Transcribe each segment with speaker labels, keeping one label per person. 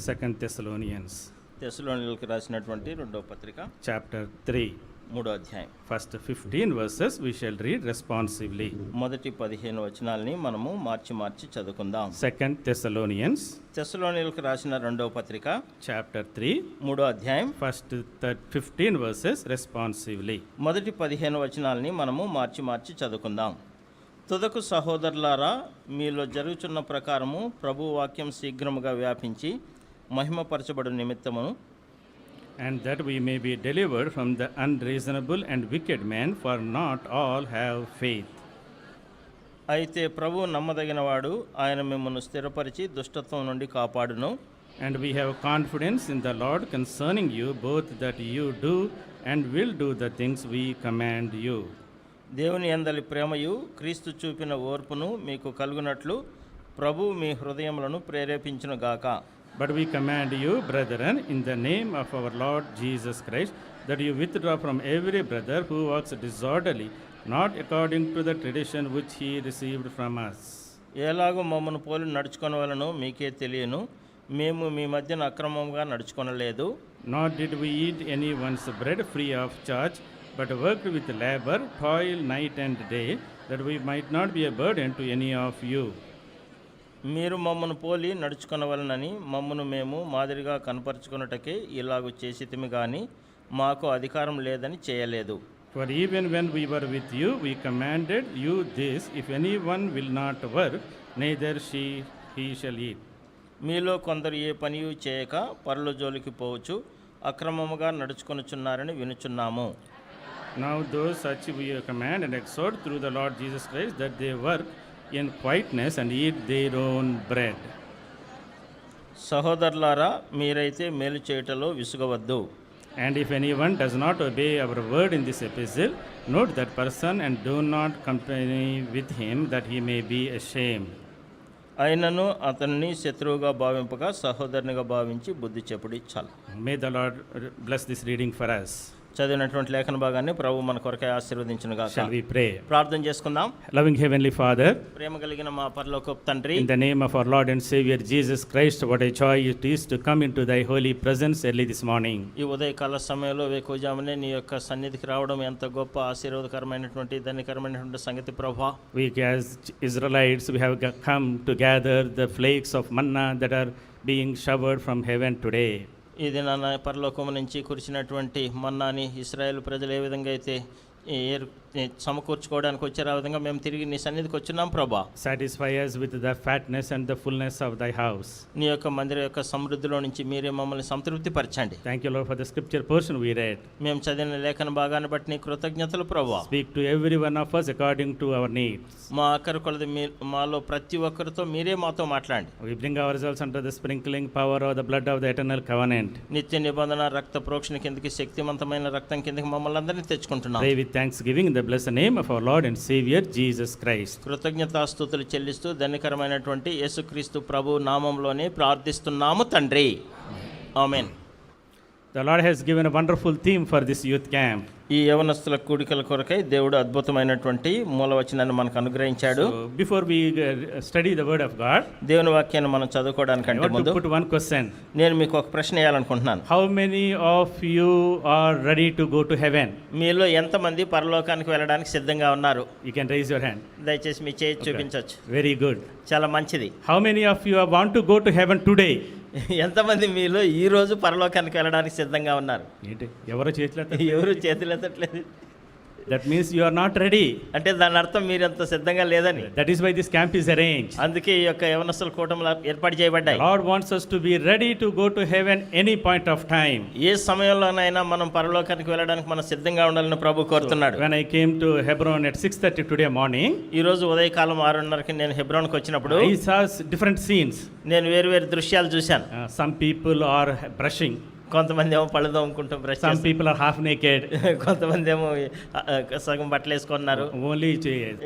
Speaker 1: Second Thessalonians
Speaker 2: తెస్సలోనియులకు రాసినటువంటి రెండవ పత్రిక
Speaker 1: chapter 3.
Speaker 2: మూడో అధ్యాయం
Speaker 1: First 15 verses we shall read responsively.
Speaker 2: మొదటి 15 వచనాలని మనము మార్చి చదువుకుందాం.
Speaker 1: Second Thessalonians
Speaker 2: తెస్సలోనియులకు రాసిన రెండవ పత్రిక
Speaker 1: chapter 3.
Speaker 2: మూడో అధ్యాయం
Speaker 1: First 15 verses responsively.
Speaker 2: మొదటి 15 వచనాలని మనము మార్చి చదువుకుందాం. తుదకు సహోదరులారా, మీలో జరుగుతున్న ప్రకారము ప్రభు వాక్యం శీఘ్రముగా వ్యాపించి మహిమపరచబడు నిమిత్తమును,
Speaker 1: and that we may be delivered from the unreasonable and wicked men, for not all have faith.
Speaker 2: అయితే ప్రభు నమ్మదగినవాడు, ఆయన మిమ్మల్ని స్థిరపరిచి దుష్టత్వం నుండి కాపాడును.
Speaker 1: And we have confidence in the Lord concerning you, both that you do and will do the things we command you.
Speaker 2: దేవుని యందలి ప్రేమయు క్రీస్తు చూపిన ఓర్పును మీకు కలుగునట్లు ప్రభు మీ హృదయములను ప్రేరేపించునుగాక.
Speaker 1: But we command you, brethren, in the name of our Lord Jesus Christ, that you withdraw from every brother who walks disorderly, not according to the tradition which he received from us.
Speaker 2: ఎలాగో మమ్మను పోలి నడుచుకొనవలనో మీకే తెలియను. మేము మీ మధ్యన అక్రమంగా నడుచుకొనలేదు.
Speaker 1: Nor did we eat anyone's bread free of charge, but worked with labor, toil night and day, that we might not be a burden to any of you.
Speaker 2: మీరు మమ్మను పోలి నడుచుకొనవలనని మమ్మను మేము మాదిరిగా కనపరుచుకొనుటకే ఇలాగూ చేసితిమి గాని మాకు అధికారం లేదని చేయలేదు.
Speaker 1: For even when we were with you, we commanded you this: if anyone will not work, neither he shall eat.
Speaker 2: మీలో కొందరు ఏ పనియు చేయక పరుల జోలికి పోవచ్చు, అక్రమముగా నడుచుకొనుచున్నారని వినుచున్నాము.
Speaker 1: Now those such we command and exhort through the Lord Jesus Christ, that they work in quietness and eat their own bread.
Speaker 2: సహోదరులారా, మీరైతే మేలు చేయుటలో విసుగవద్దు.
Speaker 1: And if anyone does not obey our word in this epistle, note that person and do not company with him, that he may be ashamed.
Speaker 2: అయినను అతన్ని శత్రువుగా భావింపగా సహోదరునిగా భావించి బుద్ధి చెప్పుడి చాలు.
Speaker 1: May the Lord bless this reading for us.
Speaker 2: చదివినటువంటి లేఖన భాగాన్ని ప్రభు మన కొరకై ఆశీర్వదించునుగాక.
Speaker 1: Shall we pray?
Speaker 2: ప్రార్థన చేసుకుందాం.
Speaker 1: Loving Heavenly Father,
Speaker 2: ప్రేమ కలిగిన మా పరలోకపు తండ్రి,
Speaker 1: in the name of our Lord and Savior Jesus Christ, what a joy it is to come into thy holy presence early this morning.
Speaker 2: ఈ ఉదయకాల సమయంలో వేకువజామునే నీ యొక్క సన్నిధికి రావడం ఎంత గొప్ప ఆశీర్వాదకరమైనటువంటి ధన్యకరమైనటువంటి సంగతి ప్రభువా.
Speaker 1: We as Israelites, we have come to gather the flakes of manna that are being showered from heaven today.
Speaker 2: ఈ దినాన పరలోకము నుంచి కురిసినటువంటి మన్నాని ఇశ్రాయేలు ప్రజలు ఏ విధంగా అయితే సమకూర్చుకోవడానికి వచ్చారు, ఆ విధంగా మేము తిరిగి నీ సన్నిధికి వచ్చున్నాం ప్రభా.
Speaker 1: Satisfy us with the fatness and the fullness of thy house.
Speaker 2: నీ యొక్క మందిరం యొక్క సమృద్ధిలో నుంచి మీరే మమ్మల్ని సంతృప్తి పరచండి.
Speaker 1: Thank you, Lord, for the scripture portion we read.
Speaker 2: మేము చదివిన లేఖన భాగాన్ని బట్టి నీ కృతజ్ఞతలు ప్రభా.
Speaker 1: Speak to every one of us according to our needs.
Speaker 2: మా ఆఖరి కొలది మాలో ప్రతి ఒక్కరితో మీరే మాతో మాట్లాడండి.
Speaker 1: We bring ourselves under the sprinkling power of the blood of the eternal covenant.
Speaker 2: నిత్య నిబంధన రక్త ప్రోక్షణ కిందకి, శక్తివంతమైన రక్తం కిందకి మమ్మల్ని అందరినీ తెచ్చుకుంటున్నాం.
Speaker 1: Pray with thanksgiving in the blessed name of our Lord and Savior Jesus Christ.
Speaker 2: కృతజ్ఞతాస్తుతులు చెల్లిస్తూ ధన్యకరమైనటువంటి యేసుక్రీస్తు ప్రభు నామంలోనే ప్రార్థిస్తున్నాము తండ్రి. ఆమేన్.
Speaker 1: The Lord has given a wonderful theme for this youth camp.
Speaker 2: ఈ యవనస్తుల కూడికల కొరకై దేవుడు అద్భుతమైనటువంటి మూలవచనాన్ని మనకు అనుగ్రహించాడు.
Speaker 1: So before we study the word of God,
Speaker 2: దేవుని వాక్యాన్ని మనం చదువుకోవడానికంటే
Speaker 1: I want
Speaker 2: ముందు
Speaker 1: to put one question.
Speaker 2: నేను మీకు ఒక ప్రశ్న వేయాలనుకుంటున్నాను.
Speaker 1: How many of you are ready to go to heaven?
Speaker 2: మీలో ఎంతమంది పరలోకానికి వెళ్ళడానికి సిద్ధంగా ఉన్నారు?
Speaker 1: You can raise your hand.
Speaker 2: దయచేసి మీ చేయి చూపించవచ్చు.
Speaker 1: Very good.
Speaker 2: చాలా మంచిది.
Speaker 1: How many of you want to go to heaven today?
Speaker 2: ఎంతమంది మీలో ఈ రోజు పరలోకానికి వెళ్ళడానికి సిద్ధంగా ఉన్నారు?
Speaker 1: ఏంటి ఎవరో చేతులు
Speaker 2: ఎవరు చేతులు ఎత్తట్లేదు.
Speaker 1: That means you are not ready.
Speaker 2: అంటే దాని అర్థం మీరంత సిద్ధంగా లేదని.
Speaker 1: That is why this camp is arranged.
Speaker 2: అందుకే ఈ యొక్క యవనస్తుల కూటములు ఏర్పాటు చేయబడ్డాయి.
Speaker 1: Lord wants us to be ready to go to heaven any point of time.
Speaker 2: ఏ సమయంలోనైనా మనం పరలోకానికి వెళ్ళడానికి మనం సిద్ధంగా ఉండాలని ప్రభు కోరుతున్నాడు.
Speaker 1: When I came to Hebron at 6:30 today morning,
Speaker 2: ఈ రోజు ఉదయకాలం 6:30కి నేను హెబ్రోన్కి వచ్చినప్పుడు
Speaker 1: I saw different scenes.
Speaker 2: నేను వేరు దృశ్యాలు చూశాను.
Speaker 1: Some people are brushing.
Speaker 2: కొంతమంది ఏమో పళ్ళు తోముకుంటూ brush
Speaker 1: Some people are half naked.
Speaker 2: కొంతమంది ఏమో సగం బట్టలు వేసుకున్నారు.
Speaker 1: Only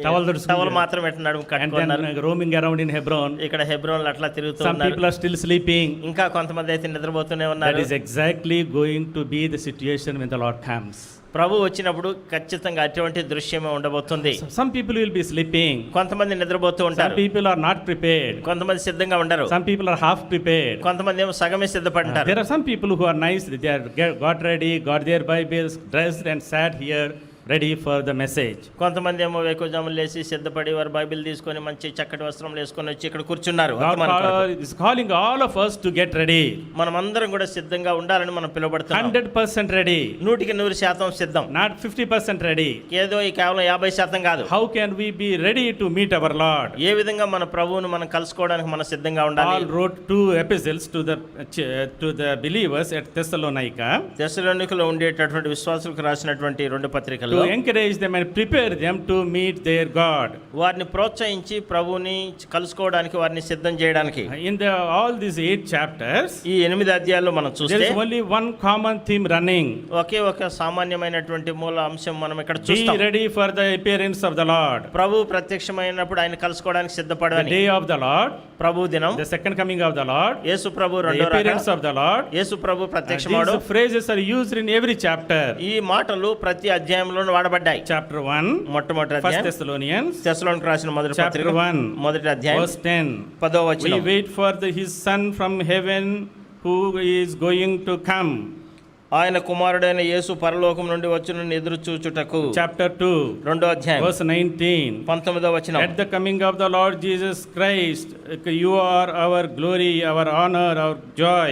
Speaker 1: towel
Speaker 2: మాత్రం పెట్టినాడు కట్టుకున్నారు.
Speaker 1: And then roaming around in Hebron.
Speaker 2: ఇక్కడ హెబ్రోన్లో అట్లా తిరుగుతూ
Speaker 1: Some people are still sleeping.
Speaker 2: ఇంకా కొంతమంది అయితే నిద్రపోతూనే ఉన్నారు.
Speaker 1: That is exactly going to be the situation when the Lord comes.
Speaker 2: ప్రభు వచ్చినప్పుడు ఖచ్చితంగా అటువంటి దృశ్యమే ఉండబోతుంది.
Speaker 1: Some people will be sleeping.
Speaker 2: కొంతమంది నిద్రపోతూ
Speaker 1: Some
Speaker 2: ఉంటారు,
Speaker 1: people are not prepared.
Speaker 2: కొంతమంది సిద్ధంగా ఉండరు,
Speaker 1: Some people are half prepared.
Speaker 2: కొంతమంది ఏమో సగమే సిద్ధపడ్డారు.
Speaker 1: There are some people who are nice. They are got ready, got their Bibles, dressed and sat here ready for the message.
Speaker 2: కొంతమంది ఏమో వేకువజామున లేచి సిద్ధపడి వారు బైబిల్ తీసుకొని మంచి చక్కటి వస్త్రం వేసుకొని వచ్చి ఇక్కడ కూర్చున్నారు.
Speaker 1: God is calling all of us to get ready.
Speaker 2: మనం అందరం కూడా సిద్ధంగా ఉండాలని మనం పిలువబడుతున్నాం.
Speaker 1: 100% ready.
Speaker 2: 100% సిద్ధం,
Speaker 1: Not 50% ready.
Speaker 2: ఏదో ఈ కేవలం 50% కాదు.
Speaker 1: How can we be ready to meet our Lord?
Speaker 2: ఏ విధంగా మన ప్రభువును మనం కలుసుకోవడానికి మనం సిద్ధంగా
Speaker 1: Paul
Speaker 2: ఉండాలి.
Speaker 1: wrote 2 epistles to the believers at Thessalonica
Speaker 2: దశలోనికలో ఉండేటటువంటి విశ్వాసులకు రాసినటువంటి 2 పత్రికలు
Speaker 1: to encourage them and prepare them to meet their God.
Speaker 2: వారిని ప్రోత్సహించి ప్రభువుని కలుసుకోవడానికి వారిని సిద్ధం చేయడానికి.
Speaker 1: In all these 8 chapters,
Speaker 2: ఈ 8 అధ్యాయాల్లో మనం
Speaker 1: there
Speaker 2: చూస్తే
Speaker 1: is only one common theme running.
Speaker 2: ఒకే ఒక సామాన్యమైనటువంటి మూల అంశం మనం ఇక్కడ
Speaker 1: Be
Speaker 2: చూస్తాం.
Speaker 1: ready for the appearance of the Lord.
Speaker 2: ప్రభు ప్రత్యక్షమైనప్పుడు ఆయన కలుసుకోవడానికి
Speaker 1: The
Speaker 2: సిద్ధపడని.
Speaker 1: day of the Lord,
Speaker 2: ప్రభు దినం,
Speaker 1: the second coming of the Lord,
Speaker 2: Yesu Prabhu
Speaker 1: the
Speaker 2: రెండో
Speaker 1: appearance
Speaker 2: రాకడ,
Speaker 1: of the Lord.
Speaker 2: Yesu Prabhu ప్రత్యక్షమాడు.
Speaker 1: These phrases are used in every chapter.
Speaker 2: ఈ మాటలు ప్రతి అధ్యాయంలో వాడబడ్డాయి.
Speaker 1: Chapter 1,
Speaker 2: మొట్టమొదటి
Speaker 1: 1
Speaker 2: అధ్యాయం
Speaker 1: Thessalonians,
Speaker 2: తెస్సలోనికీయులకు రాసిన మొదటి
Speaker 1: chapter
Speaker 2: పత్రిక
Speaker 1: 1,
Speaker 2: మొదటి అధ్యాయం
Speaker 1: verse 10.
Speaker 2: 10వ
Speaker 1: We
Speaker 2: వచనం.
Speaker 1: wait for his son from heaven who is going to come.
Speaker 2: ఆయన కుమారుడైన యేసు పరలోకం నుండి వచ్చునని ఎదురు చూచుటకు.
Speaker 1: Chapter 2,
Speaker 2: రెండో అధ్యాయం
Speaker 1: verse 19.
Speaker 2: 19వ వచనం.
Speaker 1: At the coming of the Lord Jesus Christ, you are our glory, our honor, our joy.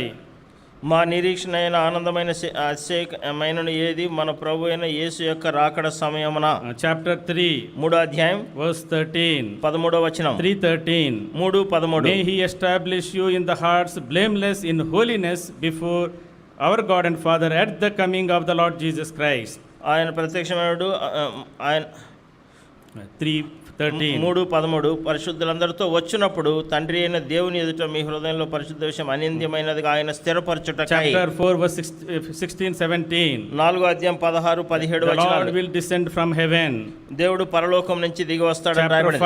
Speaker 2: మా నిరీక్షణ అయిన ఆనందమైన అతిశయమైనను ఏది మన ప్రభు అయిన యేసు యొక్క రాకడ సమయమున.
Speaker 1: Chapter 3,
Speaker 2: మూడో అధ్యాయం
Speaker 1: verse 13.
Speaker 2: 13వ వచనం.
Speaker 1: 3:13.
Speaker 2: 3:13.
Speaker 1: May he establish you in the hearts blameless in holiness before our God and Father at the coming of the Lord Jesus Christ.
Speaker 2: ఆయన ప్రత్యక్షమైనడు ఆయన
Speaker 1: 3:13.
Speaker 2: 3:13 పరిశుద్ధులందరితో వచ్చినప్పుడు తండ్రి అయిన దేవుని ఎదుట మీ హృదయంలో పరిశుద్ధ విషయం అనింద్యమైనదిగా ఆయన స్థిరపరచుటకై.
Speaker 1: Chapter 4, verse 16, 17.
Speaker 2: 4వ అధ్యాయం 16, 17
Speaker 1: The Lord
Speaker 2: వచనాలు.
Speaker 1: will descend from heaven.
Speaker 2: దేవుడు పరలోకం నుంచి దిగి వస్తాడని
Speaker 1: Chapter
Speaker 2: రాయబడింది.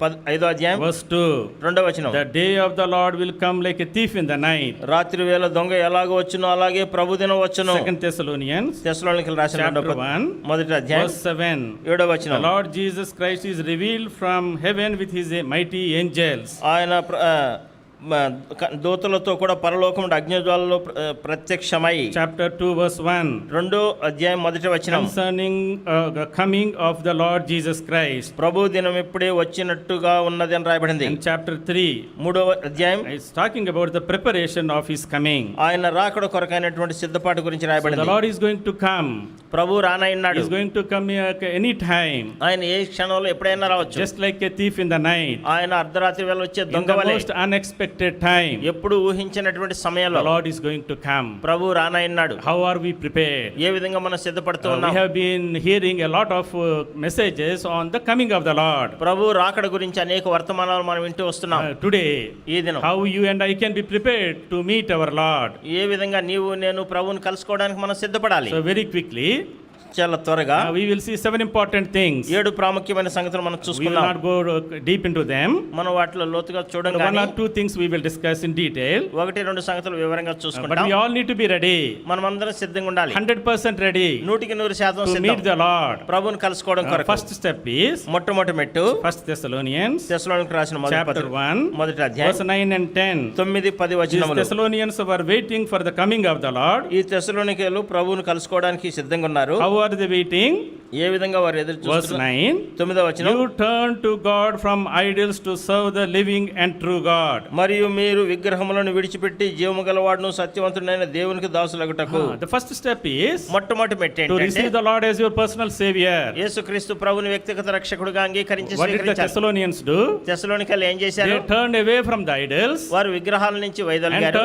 Speaker 1: 5,
Speaker 2: 5వ అధ్యాయం
Speaker 1: verse 2.
Speaker 2: 2వ వచనం.
Speaker 1: The day of the Lord will come like a thief in the night.
Speaker 2: రాత్రి వేళ దొంగ ఎలాగో వచ్చునో అలాగే ప్రభుదినం వచ్చును.
Speaker 1: 2 Thessalonians,
Speaker 2: తెస్సలోనికీయులకు రాసిన
Speaker 1: chapter 1,
Speaker 2: మొదటి అధ్యాయం
Speaker 1: verse 7.
Speaker 2: 7వ
Speaker 1: The
Speaker 2: వచనం.
Speaker 1: Lord Jesus Christ is revealed from heaven with his mighty angels.
Speaker 2: ఆయన దూతలతో కూడా పరలోకం అగ్నిజ్వాలలో ప్రత్యక్షమై.
Speaker 1: Chapter 2, verse 1.
Speaker 2: రెండో అధ్యాయం మొదటి వచనం.
Speaker 1: Concerning the coming of the Lord Jesus Christ.
Speaker 2: ప్రభు దినం ఇప్పుడే వచ్చినట్టుగా ఉన్నది అని రాయబడింది.
Speaker 1: And chapter 3,
Speaker 2: మూడవ అధ్యాయం
Speaker 1: is talking about the preparation of his coming.
Speaker 2: ఆయన రాకడ కొరకైనటువంటి సిద్ధపాటు గురించి
Speaker 1: So the
Speaker 2: రాయబడింది.
Speaker 1: Lord is going to come.
Speaker 2: Prabhu రానయ్యున్నాడు.
Speaker 1: He is going to come any time.
Speaker 2: ఆయన ఏ క్షణంలో ఎప్పుడైనా రావచ్చు.
Speaker 1: Just like a thief in the night.
Speaker 2: ఆయన అర్ధరాత్రి వేళ వచ్చే
Speaker 1: In
Speaker 2: దొంగ
Speaker 1: the
Speaker 2: వలె
Speaker 1: most unexpected time,
Speaker 2: ఎప్పుడు ఊహించినటువంటి
Speaker 1: the
Speaker 2: సమయంలో
Speaker 1: Lord is going to come.
Speaker 2: Prabhu రానయ్యున్నాడు.
Speaker 1: How are we prepared?
Speaker 2: ఏ విధంగా మనం సిద్ధపడుతూ
Speaker 1: We
Speaker 2: ఉన్నాం.
Speaker 1: have been hearing a lot of messages on the coming of the Lord.
Speaker 2: ప్రభు రాకడ గురించి అనేక వర్తమానాలు మనం వింటూ వస్తున్నాం.
Speaker 1: Today,
Speaker 2: ఈ దినం
Speaker 1: how you and I can be prepared to meet our Lord.
Speaker 2: ఏ విధంగా నీవు నేను ప్రభువుని కలుసుకోవడానికి మనం సిద్ధపడాలి.
Speaker 1: So very quickly,
Speaker 2: చాలా త్వరగా
Speaker 1: we will see 7 important things.
Speaker 2: 7 ప్రాముఖ్యమైన సంగతులు మనం
Speaker 1: We will
Speaker 2: చూసుకున్నాం.
Speaker 1: not go deep into them.
Speaker 2: మనం వాటిలో లోతుగా చూడం
Speaker 1: One
Speaker 2: కానీ
Speaker 1: or two things we will discuss in detail.
Speaker 2: 1-2 సంగతులు వివరంగా
Speaker 1: But
Speaker 2: చూసుకుంటాం.
Speaker 1: we all need to be ready.
Speaker 2: మనం అందరం సిద్ధంగా ఉండాలి.
Speaker 1: 100% ready
Speaker 2: 100%
Speaker 1: to
Speaker 2: సిద్ధం.
Speaker 1: meet the Lord.
Speaker 2: ప్రభువుని కలుసుకోవడం కొరకు
Speaker 1: First step is
Speaker 2: మొట్టమొదటి మెట్టు
Speaker 1: 1 Thessalonians,
Speaker 2: తెస్సలోనికీయులకు రాసిన మొదటి
Speaker 1: chapter
Speaker 2: పత్రిక
Speaker 1: 1,
Speaker 2: మొదటి
Speaker 1: verse
Speaker 2: అధ్యాయం
Speaker 1: 9 and 10.
Speaker 2: 9-10
Speaker 1: These
Speaker 2: వచనములు.
Speaker 1: Thessalonians were waiting for the coming of the Lord.
Speaker 2: ఈ తెస్సలోనికీయులు ప్రభువుని కలుసుకోవడానికి సిద్ధంగా ఉన్నారు.
Speaker 1: How are they waiting?
Speaker 2: ఏ విధంగా వారు ఎదురు
Speaker 1: Verse
Speaker 2: చూస్తున్నారు?
Speaker 1: 9.
Speaker 2: 9వ వచనం.
Speaker 1: You turn to God from idols to serve the living and true God.
Speaker 2: మరియు మీరు విగ్రహములను విడిచిపెట్టి జీవము గలవాడును సత్యవంతుడైన దేవునికి దాసులగుటకు.
Speaker 1: The first step is
Speaker 2: మొట్టమొదటి మెట్టు
Speaker 1: to
Speaker 2: ఏంటంటే
Speaker 1: receive the Lord as your personal Savior.
Speaker 2: యేసుక్రీస్తు ప్రభుని వ్యక్తిగత రక్షకుడిగా అంగీకరించి
Speaker 1: What did the
Speaker 2: స్వీకరించారు.
Speaker 1: Thessalonians do?
Speaker 2: తెస్సలోనికీయులు ఏం చేశారు?
Speaker 1: They turned away from the idols
Speaker 2: వారు విగ్రహాల నుంచి
Speaker 1: and
Speaker 2: వైదొలిగారు.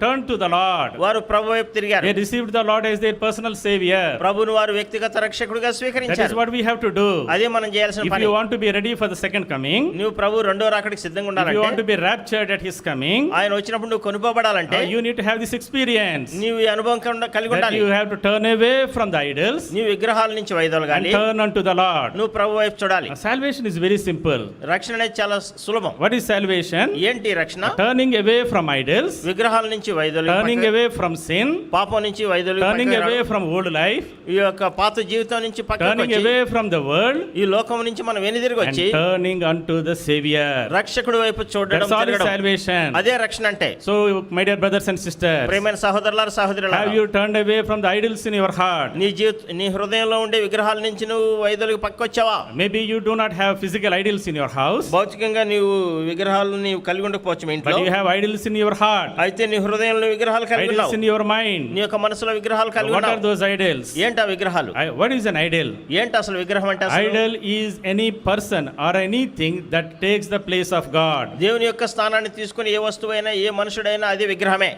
Speaker 1: turned to the Lord.
Speaker 2: వారు ప్రభు వైపు తిరిగారు.
Speaker 1: They received the Lord as their personal Savior.
Speaker 2: ప్రభుని వారు వ్యక్తిగత రక్షకుడిగా
Speaker 1: That is
Speaker 2: స్వీకరించారు.
Speaker 1: what we have to do.
Speaker 2: అదే మనం చేయాల్సిన
Speaker 1: If
Speaker 2: పని.
Speaker 1: you want to be ready for the second coming,
Speaker 2: నువ్వు ప్రభు రెండో రాకడికి సిద్ధంగా
Speaker 1: if you want to
Speaker 2: ఉండాలంటే,
Speaker 1: be raptured at his coming,
Speaker 2: ఆయన వచ్చినప్పుడు నువ్వు కొనుకోబడాలంటే
Speaker 1: you need to have this experience
Speaker 2: నీవు ఈ అనుభవం కలిగి
Speaker 1: that
Speaker 2: ఉండాలి.
Speaker 1: you have to turn away from the idols
Speaker 2: నీవు విగ్రహాల నుంచి
Speaker 1: and
Speaker 2: వైదొలగాలి.
Speaker 1: turn unto the Lord.
Speaker 2: నువ్వు ప్రభు వైపు చూడాలి.
Speaker 1: Salvation is very simple.
Speaker 2: రక్షణ అనేది చాలా సులభం.
Speaker 1: What is salvation?
Speaker 2: ఏంటి రక్షణ?
Speaker 1: Turning away from idols,
Speaker 2: విగ్రహాల నుంచి
Speaker 1: turning
Speaker 2: వైదొలిగి
Speaker 1: away from sin,
Speaker 2: పాపం నుంచి
Speaker 1: turning
Speaker 2: వైదొలిగి
Speaker 1: away from old life,
Speaker 2: ఈ యొక్క యొక్క పాత జీవితం నుంచి పక్కకు
Speaker 1: turning
Speaker 2: వచ్చి
Speaker 1: away from the world
Speaker 2: ఈ లోకం నుంచి మనం వెనుదిరిగి
Speaker 1: and
Speaker 2: వచ్చి
Speaker 1: turning unto the Savior.
Speaker 2: రక్షకుడి వైపు చూడడం
Speaker 1: That's all is
Speaker 2: తిరగడం.
Speaker 1: salvation.
Speaker 2: అదే రక్షణ అంటే.
Speaker 1: So, my dear brothers and sisters,
Speaker 2: ప్రియమైన సహోదరులారా సహోదరులారా,
Speaker 1: have you turned away from the idols in your heart?
Speaker 2: నీ హృదయంలో ఉండే విగ్రహాల నుంచి నువ్వు వైదొలికి పక్కొచ్చావా?
Speaker 1: Maybe you do not have physical idols in your house,
Speaker 2: భౌతికంగా నీవు విగ్రహాలు నీవు కలిగి ఉండకపోవచ్చు మీ ఇంట్లో.
Speaker 1: but you have idols in your heart,
Speaker 2: అయితే నీ హృదయంలో విగ్రహాలు కలిగి
Speaker 1: idols
Speaker 2: ఉన్నావు.
Speaker 1: in your mind.
Speaker 2: నీ యొక్క మనసులో విగ్రహాలు కలిగి
Speaker 1: What are
Speaker 2: ఉన్నావు.
Speaker 1: those idols?
Speaker 2: ఏంటి ఆ విగ్రహాలు?
Speaker 1: What is an idol?
Speaker 2: ఏంటి అసలు విగ్రహం అంటే? అసలు
Speaker 1: Idol is any person or anything that takes the place of God.
Speaker 2: దేవుని యొక్క స్థానాన్ని తీసుకుని ఏ వస్తువైనా ఏ మనుషుడైనా అది విగ్రహమే.